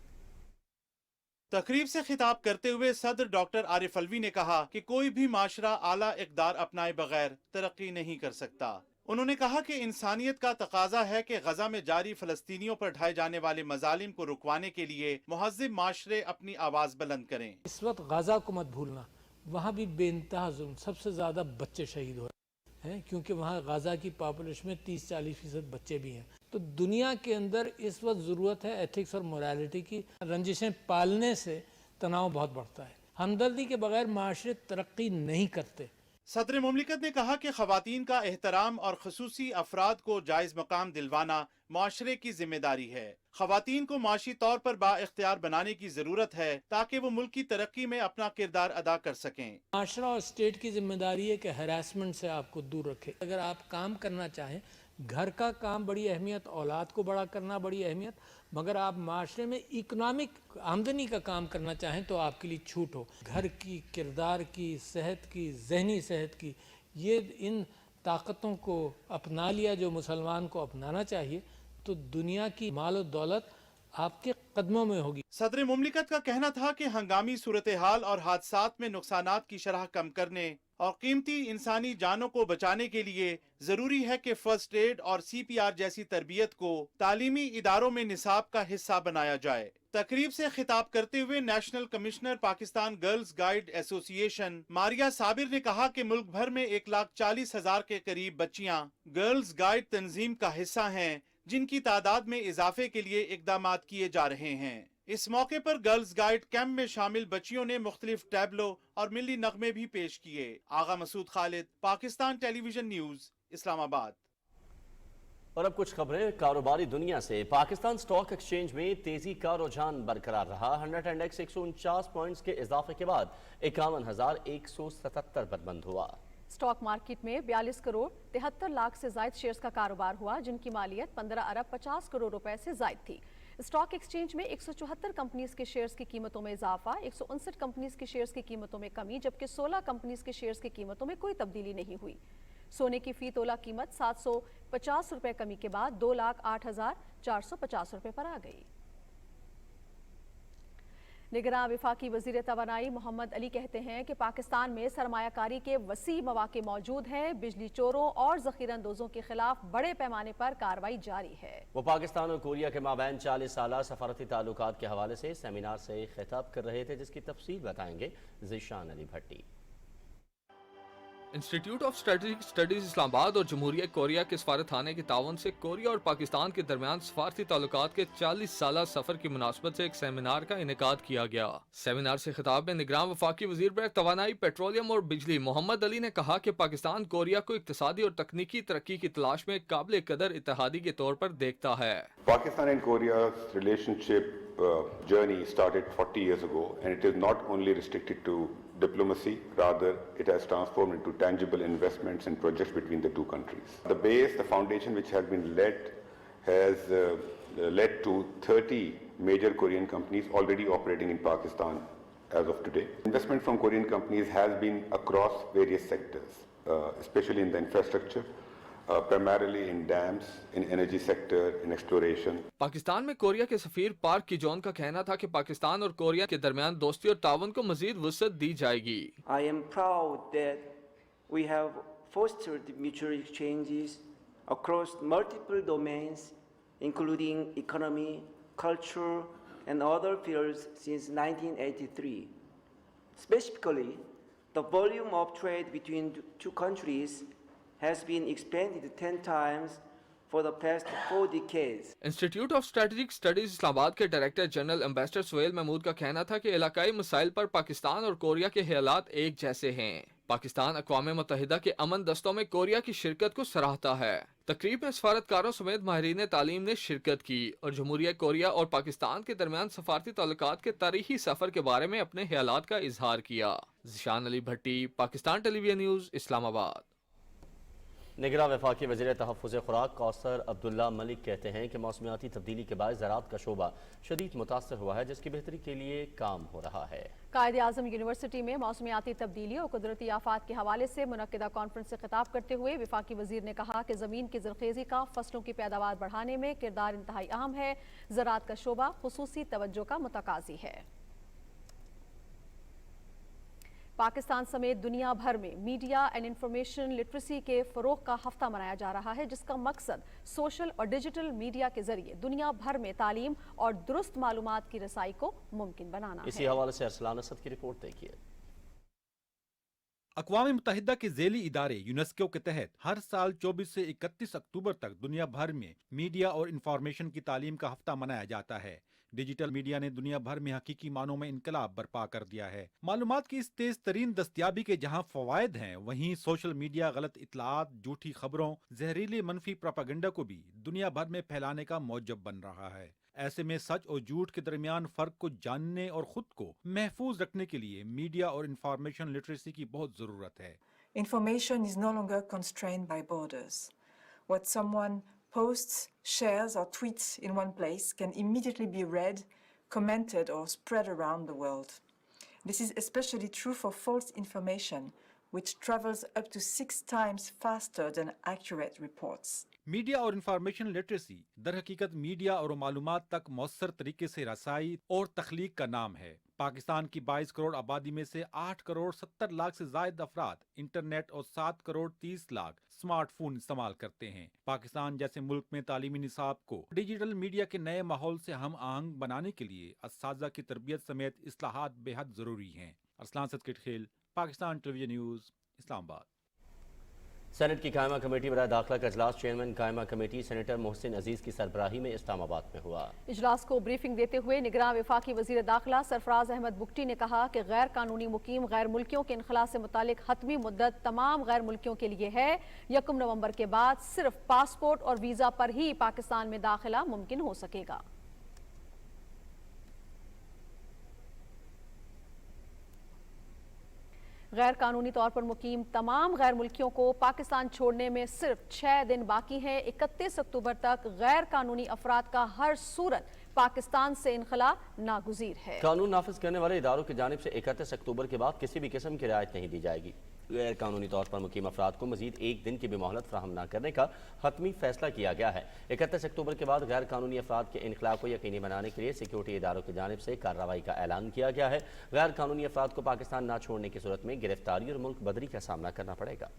تقریب سے خطاب کرتے ہوئے صدر ڈاکٹر عارف الوی نے کہا کہ کوئی بھی معاشرہ اعلیٰ اقدار اپنائے بغیر ترقی نہیں کر سکتا۔ انہوں نے کہا کہ انسانیت کا تقاضا ہے کہ غزہ میں جاری فلسطینیوں پر ڈھائے جانے والے مظالم کو رکوانے کے لیے مہذب معاشرے اپنی آواز بلند کریں۔ اس وقت غزہ کو مت بھولنا، وہاں بھی بے انتہا ظلم، سب سے زیادہ بچے شہید ہو رہے ہیں کیونکہ وہاں غزہ کی پاپولیشن میں 30-40% بچے بھی ہیں۔ تو دنیا کے اندر اس وقت ضرورت ہے ایتھکس اور مورالٹی کی۔ رنجشیں پالنے سے تناؤ بہت بڑھتا ہے۔ ہمدردی کے بغیر معاشرے ترقی نہیں کرتے۔ صدر مملکت نے کہا کہ خواتین کا احترام اور خصوصی افراد کو جائز مقام دلوانا معاشرے کی ذمہ داری ہے۔ خواتین کو معاشی طور پر با اختیار بنانے کی ضرورت ہے تاکہ وہ ملک کی ترقی میں اپنا کردار ادا کر سکیں۔ معاشرہ اور اسٹیٹ کی ذمہ داری ہے کہ ہراسمنٹ سے آپ کو دور رکھے۔ اگر آپ کام کرنا چاہیں، گھر کا کام بڑی اہمیت، اولاد کو بڑا کرنا بڑی اہمیت، مگر آپ معاشرے میں اکنامک آمدنی کا کام کرنا چاہیں تو آپ کے لیے چھوٹ ہو۔ گھر کی، کردار کی، صحت کی، ذہنی صحت کی، یہ ان طاقتوں کو اپنا لیا جو مسلمان کو اپنانا چاہیے تو دنیا کی مال و دولت آپ کے قدموں میں ہوگی۔ صدر مملکت کا کہنا تھا کہ ہنگامی صورتحال اور حادثات میں نقصانات کی شرح کم کرنے اور قیمتی انسانی جانوں کو بچانے کے لیے ضروری ہے کہ فرسٹ ایڈ اور CPR جیسی تربیت کو تعلیمی اداروں میں نصاب کا حصہ بنایا جائے۔ تقریب سے خطاب کرتے ہوئے national commissioner Pakistan girls guide ایسوسی ایشن ماریہ صابر نے کہا کہ ملک بھر میں 1,40,000 کے قریب بچیاں گرلز گائیڈ تنظیم کا حصہ ہیں، جن کی تعداد میں اضافے کے لیے اقدامات کیے جا رہے ہیں۔ اس موقع پر گرلز گائیڈ کیمپ میں شامل بچیوں نے مختلف ٹیبلو اور ملی نغمے بھی پیش کیے۔ آغا مسعود خالد، پاکستان ٹیلی ویژن نیوز، اسلام آباد۔ اور اب کچھ خبریں کاروباری دنیا سے۔ پاکستان سٹاک ایکسچینج میں تیزی کا رجحان برقرار رہا۔ 100 انڈیکس 149 پوائنٹس کے اضافے کے بعد 51,177 پر بند ہوا۔ سٹاک مارکیٹ میں 42 کروڑ 73 لاکھ سے زائد شیئرز کا کاروبار ہوا، جن کی مالیت 15 ارب 50 کروڑ روپے سے زائد تھی۔ سٹاک ایکسچینج میں 174 کمپنیز کے شیئرز کی قیمتوں میں اضافہ، 159 کمپنیز کے شیئرز کی قیمتوں میں کمی، جبکہ 16 کمپنیز کے شیئرز کی قیمتوں میں کوئی تبدیلی نہیں ہوئی۔ سونے کی فی تولہ قیمت 750 روپے کمی کے بعد 2,08,450 روپے پر آ گئی۔ نگراں وفاقی وزیر توانائی محمد علی کہتے ہیں کہ پاکستان میں سرمایہ کاری کے وسیع مواقع موجود ہیں، بجلی چوروں اور ذخیرہ اندوزوں کے خلاف بڑے پیمانے پر کارروائی جاری ہے۔ وہ پاکستان اور کوریا کے مابین 40 سالہ سفارتی تعلقات کے حوالے سے سیمینار سے خطاب کر رہے تھے، جس کی تفصیل بتائیں گے ذیشان علی بھٹی۔ انسٹیٹیوٹ آف اسٹریٹجک اسٹڈیز اسلام آباد اور جمہوریہ کوریا کے سفارت خانے کے تعاون سے کوریا اور پاکستان کے درمیان سفارتی تعلقات کے 40 سالہ سفر کی مناسبت سے ایک سیمینار کا انعقاد کیا گیا۔ سیمینار سے خطاب میں نگراں وفاقی وزیر برائے توانائی، پیٹرولیم اور بجلی محمد علی نے کہا کہ پاکستان کوریا کو اقتصادی اور تکنیکی ترقی کی تلاش میں قابل قدر اتحادی کے طور پر دیکھتا ہے۔ Pakistan and Korea's relationship journey started 40 years ago, and it is not only restricted to diplomacy, rather it has transformed into tangible investments and projects between the two countries. The base, the foundation which has been laid has led to 30 major Korean companies already operating in Pakistan as of today. Investment from Korean companies has been across various sectors, especially in the infrastructure, primarily in dams, in energy sector, in exploration. Pakistan میں Korea کے سفیر park کی جون کا کہنا تھا کہ پاکستان اور Korea کے درمیان دوستی اور تعاون کو مزید وسعت دی جائے گی۔ I am proud that we have fostered mutual exchanges across multiple domains, including economy, culture, and other fields since 1983. Specifically, the volume of trade between the two countries has been expanded 10 times for the past 4 decades. Institute of strategic studies Islamabad کے director general ambassador Sohail Mahmood کا کہنا تھا کہ علاقائی مسائل پر پاکستان اور Korea کے خیالات ایک جیسے ہیں۔ پاکستان اقوام متحدہ کے امن دستوں میں کوریا کی شرکت کو سراہتا ہے۔ تقریب میں سفارتکاروں سمیت ماہرین تعلیم نے شرکت کی اور جمہوریہ کوریا اور پاکستان کے درمیان سفارتی تعلقات کے تاریخی سفر کے بارے میں اپنے خیالات کا اظہار کیا۔ ذیشان علی بھٹی، پاکستان ٹیلی ویژن نیوز، اسلام آباد۔ निगरां वफाकी वज़ीर तहफ़्फ़ुज़ खुराक कौसर अब्दुल्ला मलिक कहते हैं कि मौसमियाती तब्दीली के बाद ज़राअत का शोबा शदीद मुतासर हुआ है, जिसकी बेहतरी के लिए काम हो रहा है। कायद आज़म यूनिवर्सिटी में मौसमियाती तब्दीली और कुदरती आफात के हवाले से मुनक्किदा कॉन्फ्रेंस से खिताब करते हुए वफाकी वज़ीर ने कहा कि ज़मीन की ज़रख़ेज़ी का फसलों की पैदावार बढ़ाने में किरदार इंतहाई अहम है। ज़राअत का शोबा खुसूसी तवज्जो का मुतकाज़ी है। पाकिस्तान समेत दुनिया भर में मीडिया एंड इंफॉर्मेशन लिटरेसी के फ़रोग़ का हफ्ता मनाया जा रहा है, जिसका मकसद सोशल और डिजिटल मीडिया के जरिए दुनिया भर में तालीम और दुरुस्त मालूमात की रसाई को मुमकिन बनाना है। इसी हवाले से अरसलान असद की रिपोर्ट देखिए। अक़वाम मुत्तहिदा के ज़ेली इदारे यूनेस्को के तहत हर साल 24 से 31 अक्टूबर तक दुनिया भर में मीडिया और इंफॉर्मेशन की तालीम का हफ्ता मनाया जाता है। डिजिटल मीडिया ने दुनिया भर में हकीकी मानों में इनकलाब बर्पा कर दिया है। मालूमात की इस तेज तरीन दस्तयाबी के जहाँ फवायद हैं, वहीं सोशल मीडिया गलत इत्तलात, झूठी खबरों, जहरीले मनफी प्रोपेगेंडा को भी दुनिया भर में फैलाने का मौजब बन रहा है। ऐसे में सच और झूठ के दरमियान फर्क को जानने और खुद को महफूज रखने के लिए मीडिया और इंफॉर्मेशन लिटरेसी की बहुत जरूरत है। Information is no longer constrained by borders. What someone posts, shares or tweets in one place can immediately be read, commented or spread around the world. This is especially true for false information, which travels up to 6 times faster than accurate reports. Media और information literacy दर हकीकत media और मालूमात तक मौसर तरीके से रसाई और तख्लीक का नाम है। पाकिस्तान की 22 करोड़ आबादी में से 8 करोड़ 70 लाख से जायद अफराद इंटरनेट और 7 करोड़ 30 लाख स्मार्टफोन इस्तेमाल करते हैं। पाकिस्तान जैसे मुल्क में तालीमी निसाब को डिजिटल मीडिया के नए माहौल से हम आहंग बनाने के लिए असातिज़ा की तरबियत समेत इस्लाहात बेहद जरूरी हैं। अरसलान सदकिट खेल, Pakistan television news, Islamabad. Senate की कायमा कमेटी बराए दाखिला का इजलास चेयरमैन कायमा कमेटी सेनेटर मोहसिन अजीज की सरबराही में इस्लामाबाद में हुआ। इजलास को ब्रीफिंग देते हुए निगरान वफाकी वजीर दाखिला सरफराज अहमद बुगटी ने कहा कि गैर कानूनी मुकीम गैर मुल्कियों के इनखला से मुतालिक हतमी मुद्दत तमाम गैर मुल्कियों के लिए है। 1 नवंबर के बाद सिर्फ पासपोर्ट और वीजा पर ही पाकिस्तान में दाखिला मुमकिन हो सकेगा। गैर कानूनी तौर पर मुकीम तमाम गैर मुल्कियों को पाकिस्तान छोड़ने में सिर्फ 6 दिन बाकी हैं। 31 अक्टूबर तक गैर कानूनी अफराद का हर सूरत पाकिस्तान से इनखला नागुज़ीर है। कानून नाफिज करने वाले इदारों की जानिब से 31 अक्टूबर के बाद किसी भी किस्म की रियायत नहीं दी जाएगी। गैर कानूनी तौर पर मुकीम अफराद को मजीद 1 दिन की भी मोहलत फ्राहम न करने का हतमी फैसला किया गया है। 31 अक्टूबर के बाद गैर कानूनी अफराद के इनखला को यकीनी बनाने के लिए सिक्योरिटी इदारों की जानिब से कार्रवाई का ऐलान किया गया है। गैर कानूनी अफराद को पाकिस्तान न छोड़ने की सूरत में गिरफ्तारी और मुल्क बदरी का सामना करना पड़ेगा।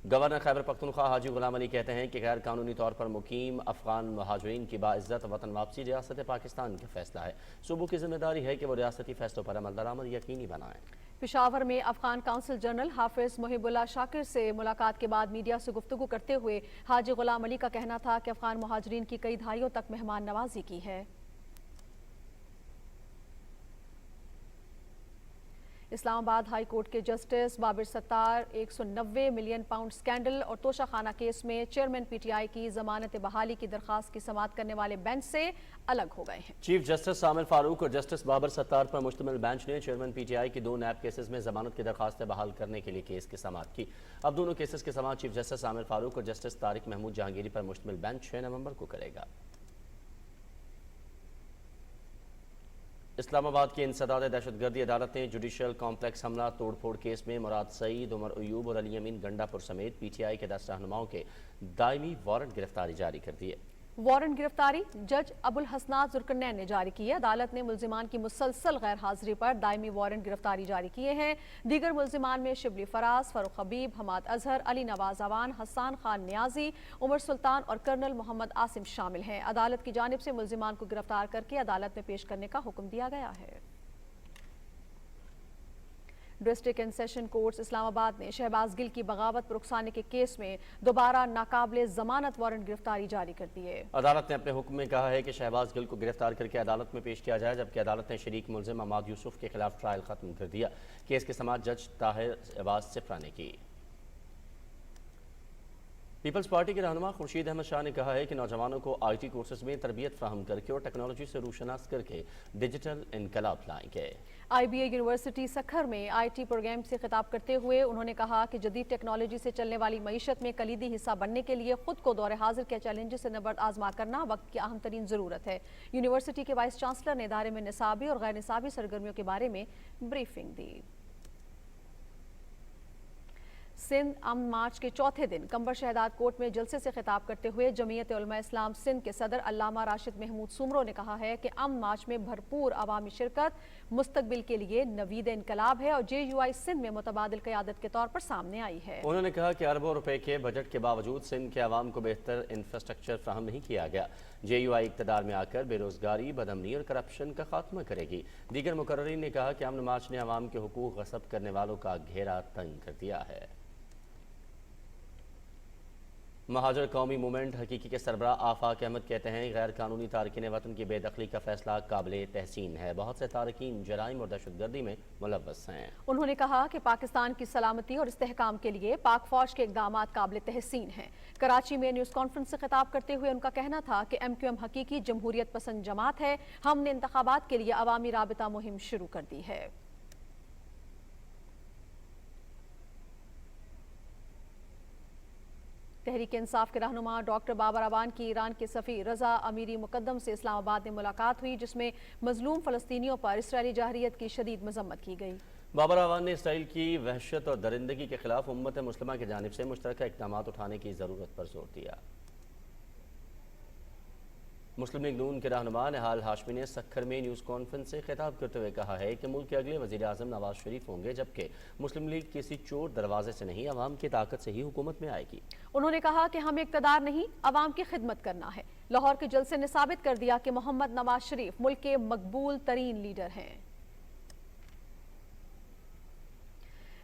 गवर्नर खैबर पख्तूनख्वा हाजी गुलाम अली कहते हैं कि गैर कानूनी तौर पर मुकीम अफगान महाजरीन की बाइज्जत वतन वापसी रियासत पाकिस्तान का फैसला है। सूबों की जिम्मेदारी है कि वो रियासती फैसलों पर अमल दरामद यकीनी बनाएं। पेशावर में अफगान काउंसिल जनरल हाफिज मुहिबुल्लाह शाकिर से मुलाकात के बाद मीडिया से गुफ्तगू करते हुए हाजी गुलाम अली का कहना था कि अफगान महाजरीन की कई दहाइयों तक मेहमान नवाजी की है। इस्लामाबाद हाई कोर्ट के justice Babar Sattar 190 million pound scandal और तोशाखाना केस में चेयरमैन पीटीआई की जमानत बहाली की दरखास्त की समाअत करने वाले बेंच से अलग हो गए हैं। चीफ जस्टिस सामिल फारूक और जस्टिस बाबर सत्तार पर मुश्तमिल बेंच ने चेयरमैन पीटीआई की 2 नैब केसेस में जमानत की दरखास्तें बहाल करने के लिए केस की समाअत की। अब दोनों केसेस की समाअत चीफ जस्टिस सामिल फारूक और जस्टिस तारिक महमूद जहांगीरी पर मुश्तमिल बेंच 6 नवंबर को करेगा। इस्लामाबाद की इंसदाद दहशतगर्दी अदालत ने जुडिशल कॉम्प्लेक्स हमला तोड़फोड़ केस में मुराद सईद, उमर अयूब और अली अमीन गंडापुर समेत पीटीआई के 10 रहनुमाओं के दायमी वारंट गिरफ्तारी जारी कर दिए। वारंट गिरफ्तारी जज अबुल हसनात जुल्करनैन ने जारी की है। अदालत ने मुल्जिमान की मुसलसल गैर हाजिरी पर दायमी वारंट गिरफ्तारी जारी किए हैं। दीगर मुल्जिमान में शिबली फराज, फरूख हबीब, हमाद अजहर, अली नवाज अवान, हसन खान न्याजी, उमर सुल्तान और कर्नल मोहम्मद आसिम शामिल हैं। अदालत की जानिब से मुल्जिमान को गिरफ्तार करके अदालत में पेश करने का हुक्म दिया गया है। District and session courts Islamabad ने शहबाज गिल की बगावत पर उकसाने के केस में दोबारा नाकाबिले जमानत वारंट गिरफ्तारी जारी कर दी है। अदालत ने अपने हुक्म में कहा है कि शहबाज गिल को गिरफ्तार करके अदालत में पेश किया जाए, जबकि अदालत ने शरीक मुल्जिम अमाद यूसुफ के खिलाफ ट्रायल खत्म कर दिया। केस की समाअत जज ताहिर एवाज सिफरा ने की। पीपल्स पार्टी के रहनुमा खुर्शीद अहमद शाह ने कहा है कि नौजवानों को IT कोर्सेज में तरबियत फ्राहम करके और टेक्नोलॉजी से रूशनास करके डिजिटल इनकलाब लाएंगे। IBA यूनिवर्सिटी सखर में IT प्रोग्राम से खिताब करते हुए उन्होंने कहा कि जदीद टेक्नोलॉजी से चलने वाली मईशत में कलीदी हिस्सा बनने के लिए खुद को दौरे हाजिर के चैलेंजेस से नबर्द आजमा करना वक्त की अहम तरीन ज़रूरत है। यूनिवर्सिटी के वाइस चांसलर ने इदारे में निसाबी और गैर निसाबी सरगर्मियों के बारे में ब्रीफिंग दी। सिंध अमन मार्च के चौथे दिन कंबर शहदाद कोर्ट में जलसे से खिताब करते हुए जमीयत उलमा इस्लाम सिंध के सदर अल्लामा राशिद महमूद सुमरो ने कहा है कि अमन मार्च में भरपूर अवामी शिरकत मुस्तकबिल के लिए नवीद इनकलाब है और JUI सिंध में मुतबादिल क़यादत के तौर पर सामने आई है। उन्होंने कहा कि अरबों रुपए के बजट के बावजूद सिंध के अवाम को बेहतर इंफ्रास्ट्रक्चर फ्राहम नहीं किया गया। JUI इक़्तिदार में आकर बेरोजगारी, बदअमनी और करप्शन का खात्मा करेगी। दीगर मुकर्ररीन ने कहा कि अमन मार्च ने अवाम के हुकूक गस्ब करने वालों का घेरा तंग कर दिया है। महाजर कौमी मूवमेंट हकीकी के सरबराह आफाक अहमद कहते हैं गैर कानूनी तारकीन वतन की बेदखली का फैसला काबिल तहसीन है। बहुत से तारकीन जराइम और दहशतगर्दी में मुलव्वस हैं। उन्होंने कहा कि पाकिस्तान की सलामती और इस्तेहकाम के लिए पाक फौज के इक़दाम काबिल तहसीन हैं। कराची में न्यूज़ कॉन्फ्रेंस से खिताब करते हुए उनका कहना था कि MQM हकीकी जमहूरियत पसंद जमात है। हमने इंतखाबात के लिए अवामी राबिता मुहिम शुरू कर दी है। तहरीक इंसाफ के रहनुमा डॉक्टर बाबर अवान की ईरान के सफ़ी रजा अमीरी मुकद्दम से इस्लामाबाद में मुलाकात हुई, जिसमें मजलूम फ़लस्तीनियों पर इसराइली जाहिरियत की शदीद मजम्मत की गई। बाबर अवान ने इसराइल की वहशत और दरिंदगी के खिलाफ उम्मत मुस्लिमा की जानिब से मुश्तरका इक़दाम उठाने की ज़रूरत पर जोर दिया। मुस्लिम लीग नून के रहनुमा निहाल हाशमी ने सखर में न्यूज़ कॉन्फ्रेंस से खिताब करते हुए कहा है कि मुल्क के अगले वज़ीर आज़म नवाज शरीफ होंगे, जबकि मुस्लिम लीग किसी चोर दरवाजे से नहीं अवाम की ताकत से ही हुकूमत में आएगी। उन्होंने कहा कि हमें इक़्तिदार नहीं अवाम की खिदमत करना है। लाहौर के जलसे ने साबित कर दिया कि मोहम्मद नवाज शरीफ मुल्क के मकबूल तरीन लीडर हैं।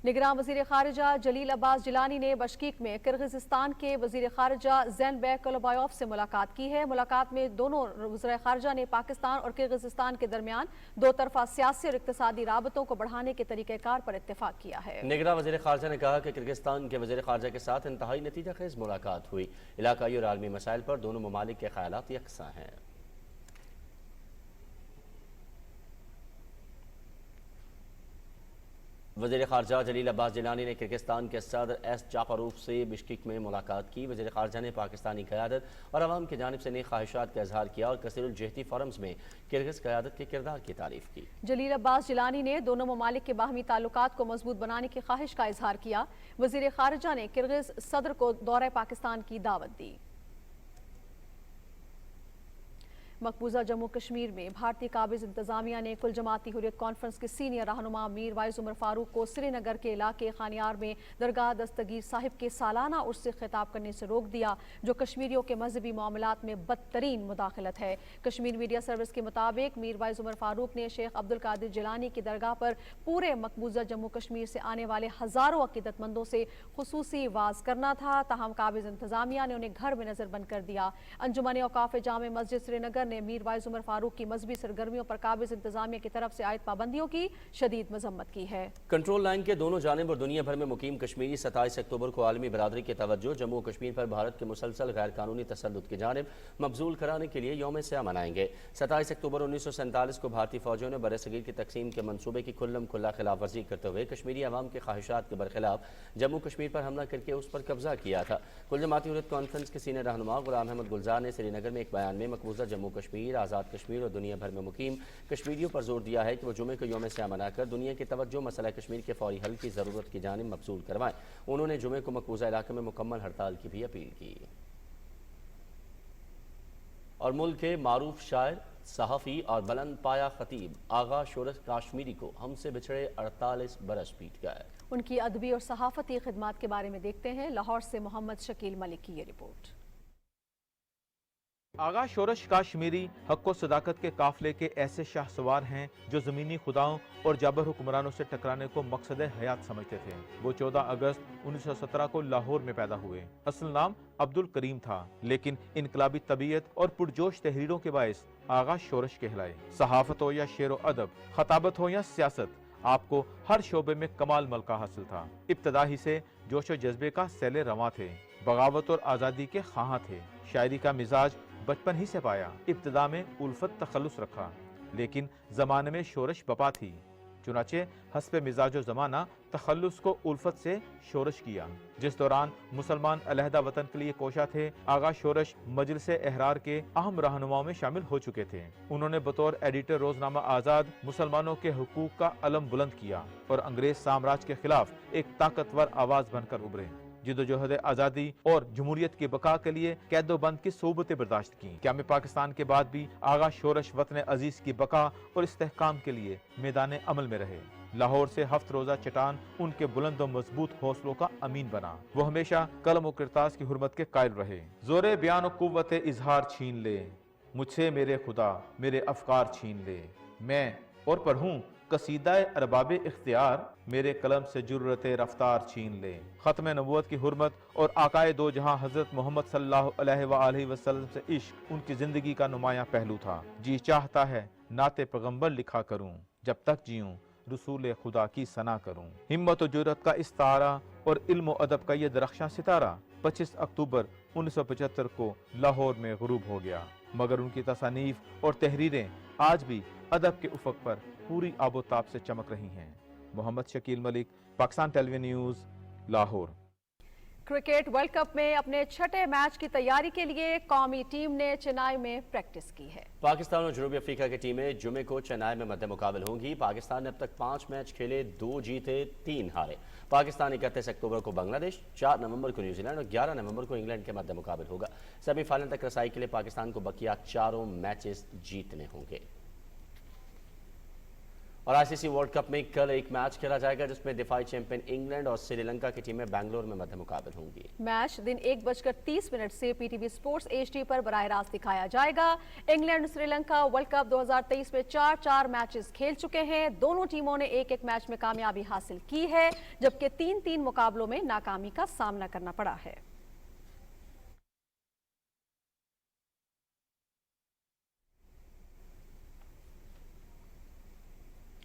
निगरान वज़ीर ख़ारिजा जलील अब्बास जिलानी ने बशकीक में किर्गिज़स्तान के वज़ीर ख़ारिजा ज़ैनबेक कलोबायोव से मुलाकात की है। मुलाकात में दोनों वज़ीर ख़ारिजा ने पाकिस्तान और किर्गिज़स्तान के दरमियान दो तरफ़ा सियासी और इक़्तिसादी राबतों को बढ़ाने के तरीक़ेकार पर इत्तेफाक किया है। निगरान वज़ीर ख़ारिजा ने कहा कि किर्गिज़स्तान के वज़ीर ख़ारिजा के साथ इंतहाई नतीजा खेज़ मुलाकात हुई। इलाकाई और आलमी मसाइल पर दोनों ममालिक के ख़यालात यकसा हैं। वज़ीर ख़ारिजा जलील अब्बास जिलानी ने किर्गिस्तान के सदर एस जाफरूफ से बिश्केक में मुलाकात की। वज़ीर ख़ारिजा ने पाकिस्तानी क़यादत और अवाम की जानिब से नई ख्वाहिशात का इजहार किया और कसीरुल जहती फोरम्स में किर्गिज़ क़यादत के किरदार की तारीफ की। जलील अब्बास जिलानी ने दोनों ममालिक के बाहमी ताल्लुकात को मजबूत बनाने की ख्वाहिश का इजहार किया। वज़ीर ख़ारिजा ने किर्गिज़ सदर को दौरे पाकिस्तान की दावत दी। मकबूजा जम्मू कश्मीर में भारतीय काबिज इंतजामिया ने कुल जमाती हुर्रियत कॉन्फ्रेंस के सीनियर रहनुमा मीर वाइज उमर फारूक को श्रीनगर के इलाके खानियार में दरगाह दस्तगीर साहिब के सालाना उर्स से खिताब करने से रोक दिया, जो कश्मीरियों के मजहबी मामलात में बदतरीन मुदाखलत है। कश्मीर मीडिया सर्विस के मुताबिक मीर वाइज उमर फारूक ने शेख अब्दुल कादिर जिलानी की दरगाह पर पूरे मकबूजा जम्मू कश्मीर से आने वाले हजारों अकीदतमंदों से खुसूसी वाज करना था, ताहम काबिज इंतजामिया ने उन्हें घर में नजर बंद कर दिया। अंजुमन औकाफ जामे मस्जिद श्रीनगर ने मीर वाइज उमर फारूक की मजहबी सरगर्मियों पर काबिज इंतजामिया की तरफ से आयद पाबंदियों की शदीद मजम्मत की है। कंट्रोल लाइन के दोनों जानिब और दुनिया भर में मुकीम कश्मीरी 27 अक्टूबर को आलमी बरादरी की तवज्जो जम्मू कश्मीर पर भारत के मुसलसल गैर कानूनी तसल्लुत की जानिब मबजूल कराने के लिए यौम स्याह मनाएंगे। 27 अक्टूबर 1947 को भारतीय फौजियों ने बरसगीर की तकसीम के मनसूबे की खुल्लम खुल्ला खिलाफ वर्जी करते हुए कश्मीरी अवाम के ख्वाहिशात के बरखिलाफ जम्मू कश्मीर पर हमला करके उस पर कब्जा किया था। कुल जमाती हुर्रियत कॉन्फ्रेंस के सीनियर रहनुमा गुलाम अहमद गुलजार ने श्रीनगर में एक बयान में मकबूजा जम्मू कश्मीर, आज़ाद कश्मीर और दुनिया भर में मुकीम कश्मीरियों पर जोर दिया है कि वो जुमे को यौम स्याह मनाकर दुनिया की तवज्जो मसला कश्मीर के फौरी हल की ज़रूरत की जानिब मबसूल करवाएं। उन्होंने जुमे को मकबूजा इलाके में मुकम्मल हड़ताल की भी अपील की। और मुल्क के मारूफ शायर, सहाफ़ी और बुलंद पाया खतीब आगा शोरश काश्मीरी को हमसे बिछड़े 48 बरस बीत गए। उनकी अदबी और सहाफ़ती खिदमात के बारे में देखते हैं लाहौर से मोहम्मद शकील मलिक की ये रिपोर्ट। आगा शोरश काश्मीरी हक व सदाकत के काफिले के ऐसे शाह सवार हैं जो ज़मीनी खुदाओं और जाबर हुक्मरानों से टकराने को मकसद हयात समझते थे। वो 14 अगस्त 1917 को लाहौर में पैदा हुए। असल नाम अब्दुल करीम था, लेकिन इनकलाबी तबीयत और पुरजोश तहरीरों के बायस आगा शोरश कहलाए। सहाफत हो या शेर व अदब, खताबत हो या सियासत, आपको हर शोबे में कमाल मलका हासिल था। इब्तदा ही से जोश व जज्बे का सैले रवां थे, बगावत और आज़ादी के ख़्वाहां थे। शायरी का मिजाज बचपन ही से पाया। इब्तदा में उल्फत तखल्लुस रखा, लेकिन ज़माने में शोरश बपा थी। चुनाचे हस्बे मिजाजो ज़माना तखल्लुस को उल्फत से शोरश किया। जिस दौरान मुसलमान अलहदा वतन के लिए कोशा थे, आगा शोरश मजलिस एहरार के अहम रहनुमाओं में शामिल हो चुके थे। उन्होंने बतौर एडिटर रोजनामा आज़ाद मुसलमानों के हुकूक का अलम बुलंद किया और अंग्रेज साम्राज्य के खिलाफ एक ताकतवर आवाज बनकर उभरे। जिदोजहद आज़ादी और जमहूरियत की बका के लिए कैदोबंद की सोबतें बर्दाश्त की। क़याम पाकिस्तान के बाद भी आगा शोरश वतन अजीज की बका और इस्तेहकाम के लिए मैदान अमल में रहे। लाहौर से हफ्त रोजा चटान उनके बुलंद और मजबूत हौसलों का अमीन बना। वो हमेशा कलम और किरतास की हुर्मत के कायल रहे। जोरे बयान और कुव्वत इजहार छीन ले मुझसे मेरे खुदा, मेरे अफकार छीन ले। मैं और पढ़ूं कसीदा अरबाब इख्तियार, मेरे कलम से जुर्रत रफ्तार छीन ले। ख़त्म नबूवत की हुर्मत और आकाए दो जहां हज़रत मोहम्मद सल्लल्लाहु अलैहि वसल्लम से इश्क उनकी ज़िंदगी का नुमाया पहलू था। जी चाहता है नाते पैगंबर लिखा करूं, जब तक जीऊं रसूल खुदा की सना करूं। हिम्मत और जुर्रत का इस्तारा और इल्म और अदब का ये दरख्शां सितारा 25 अक्टूबर 1975 को लाहौर में गुरूब हो गया, मगर उनकी तसानीफ और तहरीरें आज भी अदब के उफक पर पूरी आबोताब से चमक रही हैं। Mohammad Shakeel Malik, Pakistan television news, Lahore. Cricket world cup में अपने छठे मैच की तैयारी के लिए कौमी टीम ने चेन्नई में प्रैक्टिस की है। पाकिस्तान और जनूबी अफ्रीका की टीमें जुमे को चेन्नई में मद्दे मुकाबल होंगी। पाकिस्तान ने अब तक 5 मैच खेले, 2 जीते 3 हारे। पाकिस्तान 31 अक्टूबर को बांग्लादेश, 4 नवंबर को न्यूजीलैंड और 11 नवंबर को इंग्लैंड के मद्दे मुकाबल होगा। सेमीफाइनल तक रसाई के लिए पाकिस्तान को बकिया 4 मैचेस जीतने होंगे। और आईसीसी वर्ल्ड कप में कल एक मैच खेला जाएगा जिसमें दिफाई चैंपियन इंग्लैंड और श्रीलंका की टीमें बेंगलोर में मध्य मुकाबल होंगी। मैच दिन 1:30 से पीटीवी स्पोर्ट्स HD पर बराह रास्त दिखाया जाएगा। इंग्लैंड श्रीलंका वर्ल्ड कप 2023 में 4 मैचेस खेल चुके हैं। दोनों टीमों ने एक मैच में कामयाबी हासिल की है, जबकि 3 मुकाबलों में नाकामी का सामना करना पड़ा है।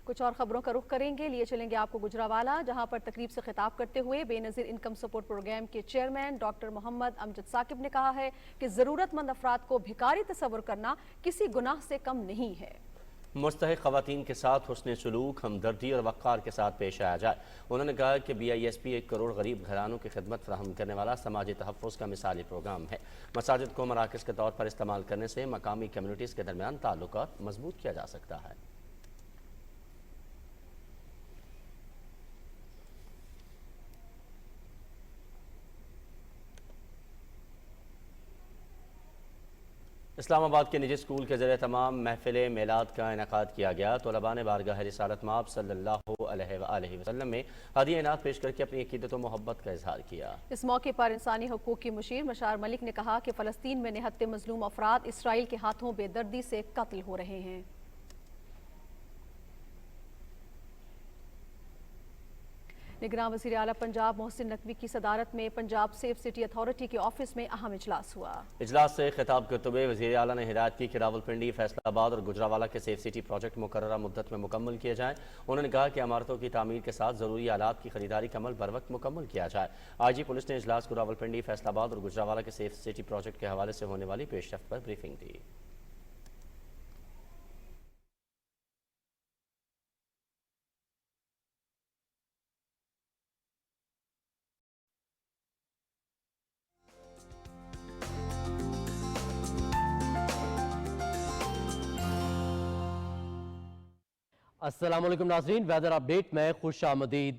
कुछ और खबरों का रुख करेंगे, लिए चलेंगे आपको गुजरावाला, जहां पर तकरीब से खिताब करते हुए बेनज़ीर इनकम सपोर्ट प्रोग्राम के चेयरमैन डॉक्टर मोहम्मद अमजद साकिब ने कहा है कि ज़रूरतमंद अफराद को भिखारी तस्वुर करना किसी गुनाह से कम नहीं है। मुस्तहिक ख़वातीन के साथ हुस्न सलूक, हमदर्दी और वक़ार के साथ पेश आया जाए। उन्होंने कहा कि BISP 1 करोड़ गरीब घरानों की खिदमत फराहम करने वाला समाजी तहफ़्फ़ुज़ का मिसाली प्रोग्राम है। मसाजिद को मराकज़ के तौर पर इस्तेमाल करने से मकामी कम्यूनिटीज़ के दरमियान ताल्लुकात मजबूत किया जा सकता है। इस्लामाबाद के निजी स्कूल के ज़रिए तमाम महफिल मेलाद का इनेकाद किया गया। तलबा ने बारगाह रिसालत माब सल्लल्लाहु अलैहि वसल्लम में हदिया इनात पेश करके अपनी अकीदत और मोहब्बत का इजहार किया। इस मौके पर इंसानी हकूक़ की मुशीर मशार मलिक ने कहा कि फ़लस्तीन में निहत्ते मजलूम अफराद इसराइल के हाथों बेदर्दी से कत्ल हो रहे हैं। निगरान वज़ीर आला पंजाब मोहसिन नकवी की सदारत में पंजाब सेफ सिटी अथॉरिटी के ऑफिस में अहम इजलास हुआ। इजलास से खिताब करते हुए वज़ीर आला ने हिदायत की कि रावलपिंडी, फैसलाबाद और गुजरावाला के सेफ सिटी प्रोजेक्ट मुकर्ररा मुद्दत में मुकम्मल किए जाएँ। उन्होंने कहा कि इमारतों की तामीर के साथ ज़रूरी आलात की खरीदारी का अमल बर वक्त मुकम्मल किया जाए। IG पुलिस ने इजलास को रावलपिंडी, फैसलाबाद और गुजरावाला के सेफ सिटी प्रोजेक्ट के हवाले से होने वाली पेशरफ्त पर ब्रीफिंग दी। अस्सलामुअलैकुम नाज़रीन, वेदर अपडेट में खुश आमदीद।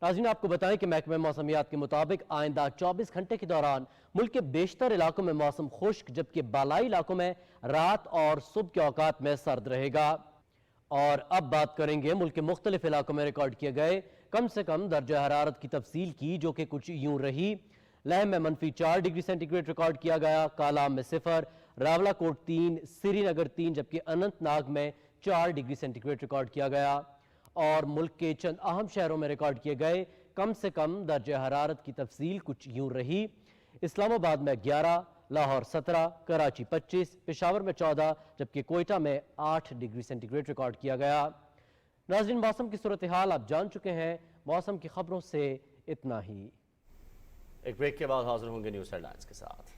नाज़रीन, आपको बताएं कि महकमे मौसमियात के मुताबिक आइंदा 24 घंटे के दौरान मुल्क के बेशतर इलाकों में मौसम खुश्क, जबकि बालाई इलाकों में रात और सुबह के औकात में सर्द रहेगा। और अब बात करेंगे मुल्क के मुख्तलिफ इलाकों में रिकॉर्ड किए गए कम से कम दर्जा हरारत की तफसील की, जो कि कुछ यूं रही। लहम में -4 डिग्री सेंटीग्रेड रिकॉर्ड किया गया, कालाम में 0, रावलाकोट 3, श्रीनगर 3, जबकि अनंतनाग में 4 डिग्री सेंटीग्रेड रिकॉर्ड किया गया। और मुल्क के चंद अहम शहरों में रिकॉर्ड किए गए कम से कम दर्जा हरारत की तफसील कुछ यूं रही। इस्लामाबाद में 11, लाहौर 17, कराची 25, पेशावर में 14, जबकि कोयटा में 8 डिग्री सेंटीग्रेड रिकॉर्ड किया गया। नाज़रीन, मौसम की सूरत हाल आप जान चुके हैं। मौसम की खबरों से इतना ही। एक ब्रेक के बाद हाजिर होंगे न्यूज़ हेडलाइंस के साथ।